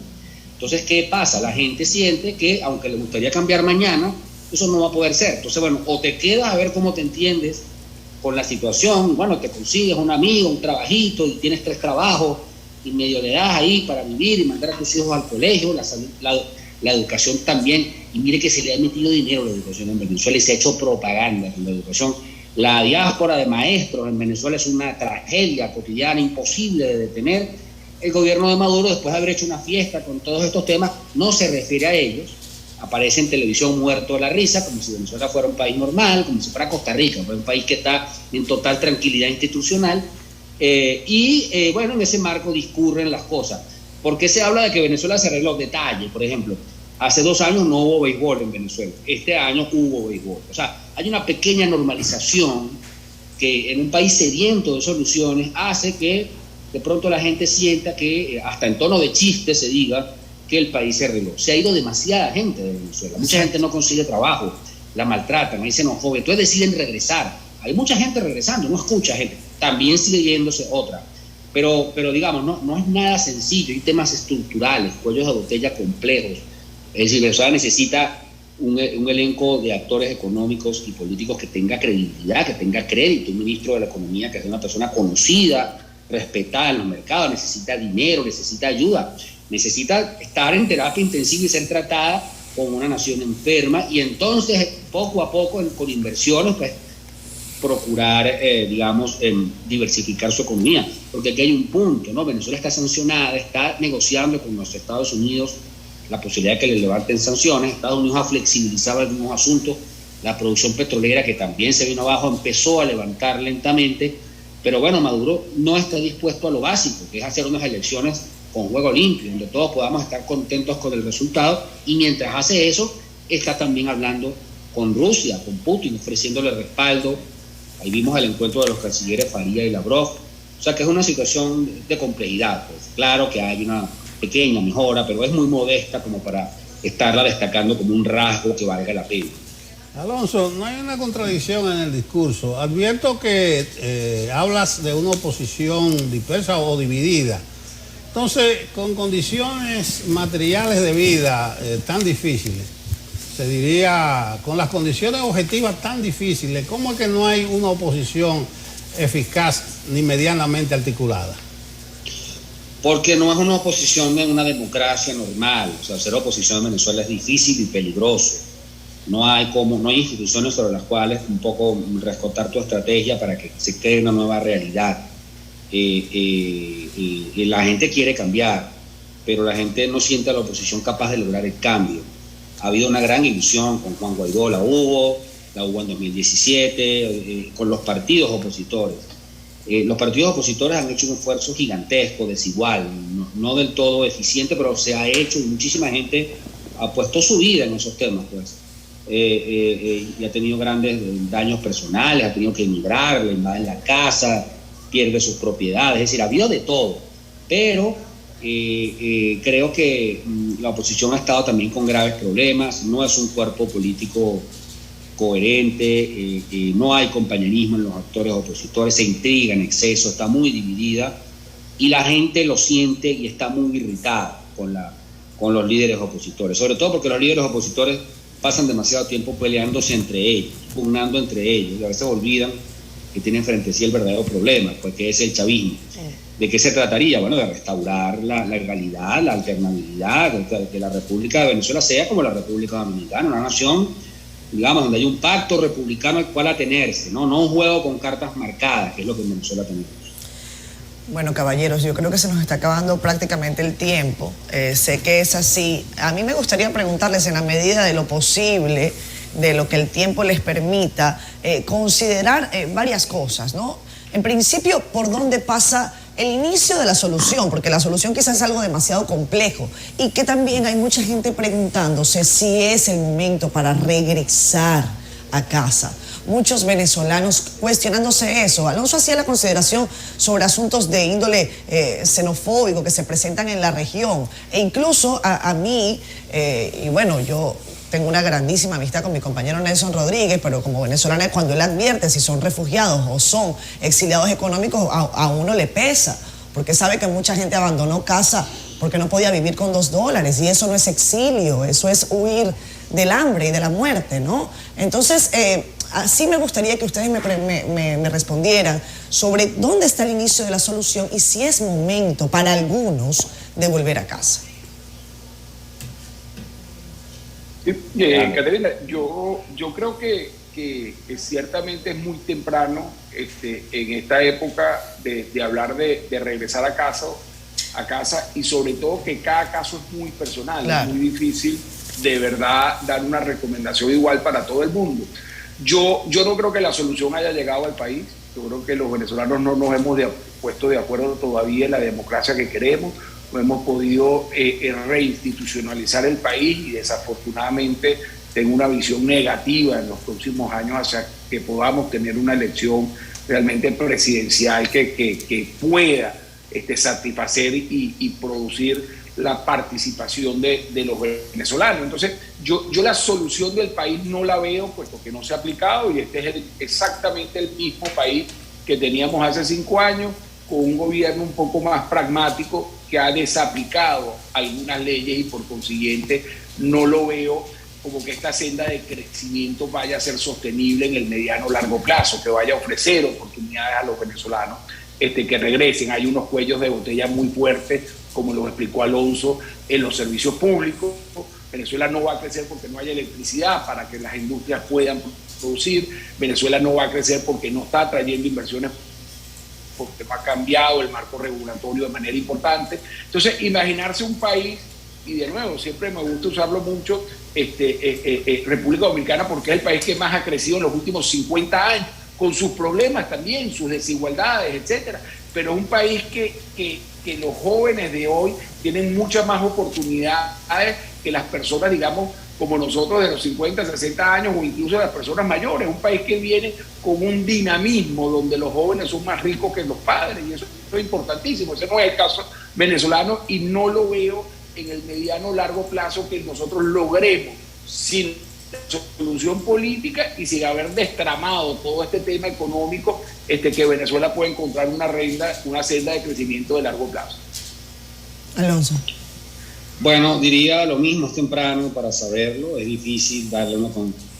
Entonces, ¿qué pasa? La gente siente que, aunque le gustaría cambiar mañana, eso no va a poder ser. Entonces, bueno, o te quedas a ver cómo te entiendes con la situación, bueno, te consigues un amigo, un trabajito, y tienes 3 trabajos, y medio le das ahí para vivir y mandar a tus hijos al colegio, la educación también, y mire que se le ha metido dinero a la educación en Venezuela y se ha hecho propaganda en la educación. La diáspora de maestros en Venezuela es una tragedia cotidiana, imposible de detener. El gobierno de Maduro, después de haber hecho una fiesta con todos estos temas, no se refiere a ellos, aparece en televisión muerto de la risa, como si Venezuela fuera un país normal, como si fuera Costa Rica, un país que está en total tranquilidad institucional, bueno, en ese marco discurren las cosas. ¿Por qué se habla de que Venezuela se arregló? Detalle, por ejemplo, hace 2 años no hubo béisbol en Venezuela, este año hubo béisbol. O sea, hay una pequeña normalización que en un país sediento de soluciones hace que de pronto la gente sienta que, hasta en tono de chiste se diga, que el país se arregló. Se ha ido demasiada gente de Venezuela, mucha gente no consigue trabajo, la maltratan, ahí se xenofobia, entonces deciden regresar. Hay mucha gente regresando, no escucha gente, también sigue yéndose otra. Pero digamos, no es nada sencillo, hay temas estructurales, cuellos de botella complejos. Es decir, Venezuela necesita un elenco de actores económicos y políticos que tenga credibilidad, que tenga crédito. Un ministro de la Economía que sea una persona conocida, respetada en los mercados, necesita dinero, necesita ayuda, necesita estar en terapia intensiva y ser tratada como una nación enferma, y entonces poco a poco con inversiones pues procurar, diversificar su economía, porque aquí hay un punto, ¿no? Venezuela está sancionada, está negociando con los Estados Unidos la posibilidad de que le levanten sanciones. Estados Unidos ha flexibilizado algunos asuntos, la producción petrolera, que también se vino abajo, empezó a levantar lentamente, pero bueno, Maduro no está dispuesto a lo básico, que es hacer unas elecciones con juego limpio, donde todos podamos estar contentos con el resultado, y mientras hace eso, está también hablando con Rusia, con Putin, ofreciéndole respaldo. Ahí vimos el encuentro de los cancilleres Faría y Lavrov. O sea que es una situación de complejidad, pues. Claro que hay una pequeña mejora, pero es muy modesta como para estarla destacando como un rasgo que valga la pena. Alonso, no hay una contradicción en el discurso. Advierto que hablas de una oposición dispersa o dividida. Entonces, con condiciones materiales de vida tan difíciles, se diría, con las condiciones objetivas tan difíciles, ¿cómo es que no hay una oposición eficaz ni medianamente articulada? Porque no es una oposición en una democracia normal. O sea, hacer oposición en Venezuela es difícil y peligroso. No hay instituciones sobre las cuales un poco rescotar tu estrategia para que se cree una nueva realidad. Y la gente quiere cambiar, pero la gente no siente a la oposición capaz de lograr el cambio. Ha habido una gran ilusión con Juan Guaidó, la hubo en 2017, con los partidos opositores. Los partidos opositores han hecho un esfuerzo gigantesco, desigual, no del todo eficiente, pero se ha hecho, y muchísima gente ha puesto su vida en esos temas, pues. Y ha tenido grandes daños personales, ha tenido que emigrar, le invaden la casa, pierde sus propiedades, es decir, ha habido de todo, pero creo que la oposición ha estado también con graves problemas, no es un cuerpo político coherente, no hay compañerismo en los actores opositores, se intriga en exceso, está muy dividida, y la gente lo siente y está muy irritada con los líderes opositores, sobre todo porque los líderes opositores pasan demasiado tiempo peleándose entre ellos, pugnando entre ellos, y a veces olvidan que tienen frente a sí el verdadero problema, pues que es el chavismo. ¿De qué se trataría? Bueno, de restaurar la legalidad, la alternabilidad, de que la República de Venezuela sea como la República Dominicana, una nación, digamos, donde hay un pacto republicano al cual atenerse, no un juego con cartas marcadas, que es lo que en Venezuela tenemos. Bueno, caballeros, yo creo que se nos está acabando prácticamente el tiempo. Sé que es así. A mí me gustaría preguntarles, en la medida de lo posible, de lo que el tiempo les permita, considerar varias cosas, ¿no? En principio, ¿por dónde pasa el inicio de la solución? Porque la solución quizás es algo demasiado complejo y que también hay mucha gente preguntándose si es el momento para regresar a casa. Muchos venezolanos cuestionándose eso. Alonso hacía la consideración sobre asuntos de índole xenofóbico que se presentan en la región. E incluso a mí, y bueno, yo tengo una grandísima amistad con mi compañero Nelson Rodríguez, pero como venezolana, cuando él advierte si son refugiados o son exiliados económicos, a uno le pesa, porque sabe que mucha gente abandonó casa porque no podía vivir con $2, y eso no es exilio, eso es huir del hambre y de la muerte, ¿no? Entonces, así me gustaría que ustedes me respondieran sobre dónde está el inicio de la solución y si es momento para algunos de volver a casa. Caterina, yo creo que ciertamente es muy temprano en esta época de hablar de regresar a casa, y sobre todo que cada caso es muy personal, claro. Es muy difícil de verdad dar una recomendación igual para todo el mundo. Yo no creo que la solución haya llegado al país. Yo creo que los venezolanos no nos hemos puesto de acuerdo todavía en la democracia que queremos. No hemos podido reinstitucionalizar el país, y desafortunadamente tengo una visión negativa en los próximos años hacia que podamos tener una elección realmente presidencial que pueda satisfacer y producir la participación de los venezolanos. Entonces, yo la solución del país no la veo, puesto que no se ha aplicado, y este es exactamente el mismo país que teníamos hace 5 años, con un gobierno un poco más pragmático que ha desaplicado algunas leyes, y por consiguiente no lo veo como que esta senda de crecimiento vaya a ser sostenible en el mediano o largo plazo, que vaya a ofrecer oportunidades a los venezolanos que regresen. Hay unos cuellos de botella muy fuertes, como lo explicó Alonso, en los servicios públicos. Venezuela no va a crecer porque no hay electricidad para que las industrias puedan producir. Venezuela no va a crecer porque no está atrayendo inversiones, porque no ha cambiado el marco regulatorio de manera importante. Entonces, imaginarse un país, y de nuevo, siempre me gusta usarlo mucho, República Dominicana, porque es el país que más ha crecido en los últimos 50 años, con sus problemas también, sus desigualdades, etcétera. Pero es un país que los jóvenes de hoy tienen muchas más oportunidades que las personas, digamos, como nosotros de los 50, 60 años, o incluso las personas mayores. Un país que viene con un dinamismo donde los jóvenes son más ricos que los padres, y eso es importantísimo. Ese no es el caso venezolano, y no lo veo en el mediano o largo plazo que nosotros logremos sin solución política y sin haber destramado todo este tema económico, que Venezuela puede encontrar una senda de crecimiento de largo plazo. Alonso. Bueno, diría lo mismo, es temprano para saberlo. Es difícil darle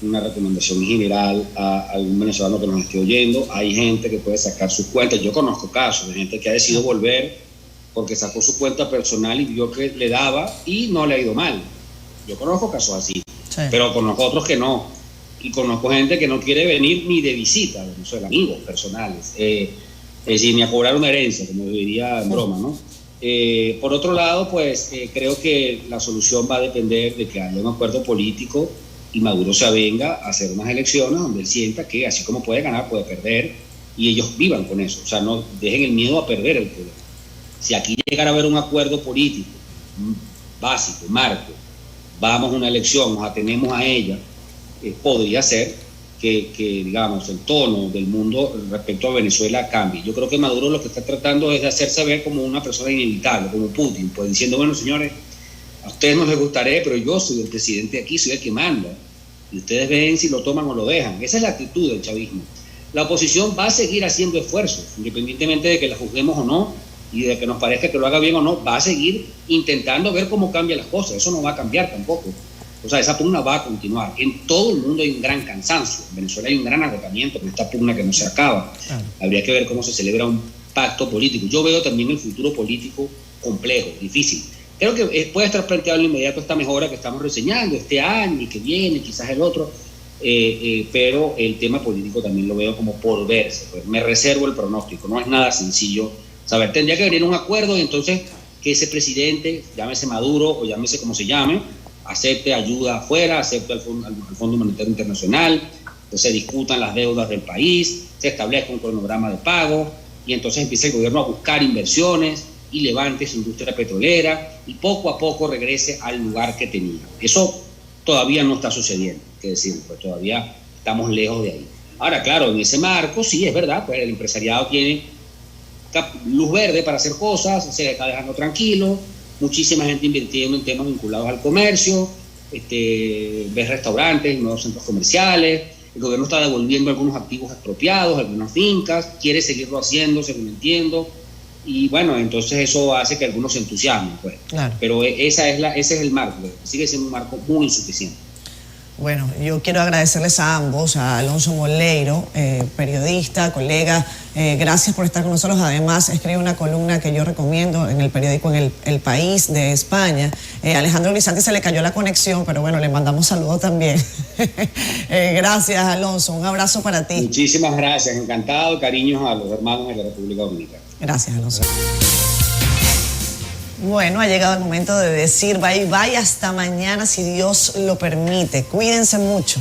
una recomendación general a algún venezolano que nos esté oyendo. Hay gente que puede sacar sus cuentas. Yo conozco casos de gente que ha decidido volver porque sacó su cuenta personal y vio que le daba y no le ha ido mal. Yo conozco casos así, sí. Pero conozco otros que no. Y conozco gente que no quiere venir ni de visita a Venezuela, amigos personales. Es decir, ni a cobrar una herencia, como diría en broma, ¿no? Por otro lado, pues creo que la solución va a depender de que haya un acuerdo político y Maduro se avenga a hacer unas elecciones donde él sienta que así como puede ganar, puede perder, y ellos vivan con eso. O sea, no dejen el miedo a perder el poder. Si aquí llegara a haber un acuerdo político básico, marco, vamos a una elección, nos atenemos a ella, podría ser que, digamos, el tono del mundo respecto a Venezuela cambie. Yo creo que Maduro lo que está tratando es de hacerse ver como una persona inevitable, como Putin, pues diciendo, bueno, señores, a ustedes no les gustaré, pero yo soy el presidente aquí, soy el que manda, y ustedes ven si lo toman o lo dejan. Esa es la actitud del chavismo. La oposición va a seguir haciendo esfuerzos, independientemente de que la juzguemos o no, y de que nos parezca que lo haga bien o no, va a seguir intentando ver cómo cambian las cosas. Eso no va a cambiar tampoco. O sea, esa pugna va a continuar. En todo el mundo hay un gran cansancio. En Venezuela hay un gran agotamiento con esta pugna que no se acaba. Habría que ver cómo se celebra un pacto político. Yo veo también el futuro político complejo, difícil. Creo que puede estar planteado en inmediato esta mejora que estamos reseñando, este año y que viene, quizás el otro, pero el tema político también lo veo como por verse. Pues me reservo el pronóstico, no es nada sencillo saber. Tendría que venir un acuerdo, y entonces que ese presidente, llámese Maduro o llámese como se llame, acepte ayuda afuera, acepte al Fondo Monetario Internacional, que se discutan las deudas del país, se establezca un cronograma de pago y entonces empiece el gobierno a buscar inversiones y levante su industria petrolera y poco a poco regrese al lugar que tenía. Eso todavía no está sucediendo, hay que decirlo, pues todavía estamos lejos de ahí. Ahora, claro, en ese marco sí es verdad, pues el empresariado tiene luz verde para hacer cosas, se le está dejando tranquilo, muchísima gente invirtiendo en temas vinculados al comercio, ves restaurantes, nuevos centros comerciales, el gobierno está devolviendo algunos activos expropiados, algunas fincas, quiere seguirlo haciendo, según entiendo, y bueno, entonces eso hace que algunos se entusiasmen, pues. Claro. Pero ese es el marco, sigue siendo un marco muy insuficiente. Bueno, yo quiero agradecerles a ambos, a Alonso Moleiro, periodista, colega, gracias por estar con nosotros. Además, escribe una columna que yo recomiendo en el periódico El País de España. Alejandro Grisanti se le cayó la conexión, pero bueno, le mandamos saludos también. Gracias, Alonso, un abrazo para ti. Muchísimas gracias, encantado, cariños a los hermanos de la República Dominicana. Gracias, Alonso. Bueno, ha llegado el momento de decir bye bye hasta mañana si Dios lo permite. Cuídense mucho.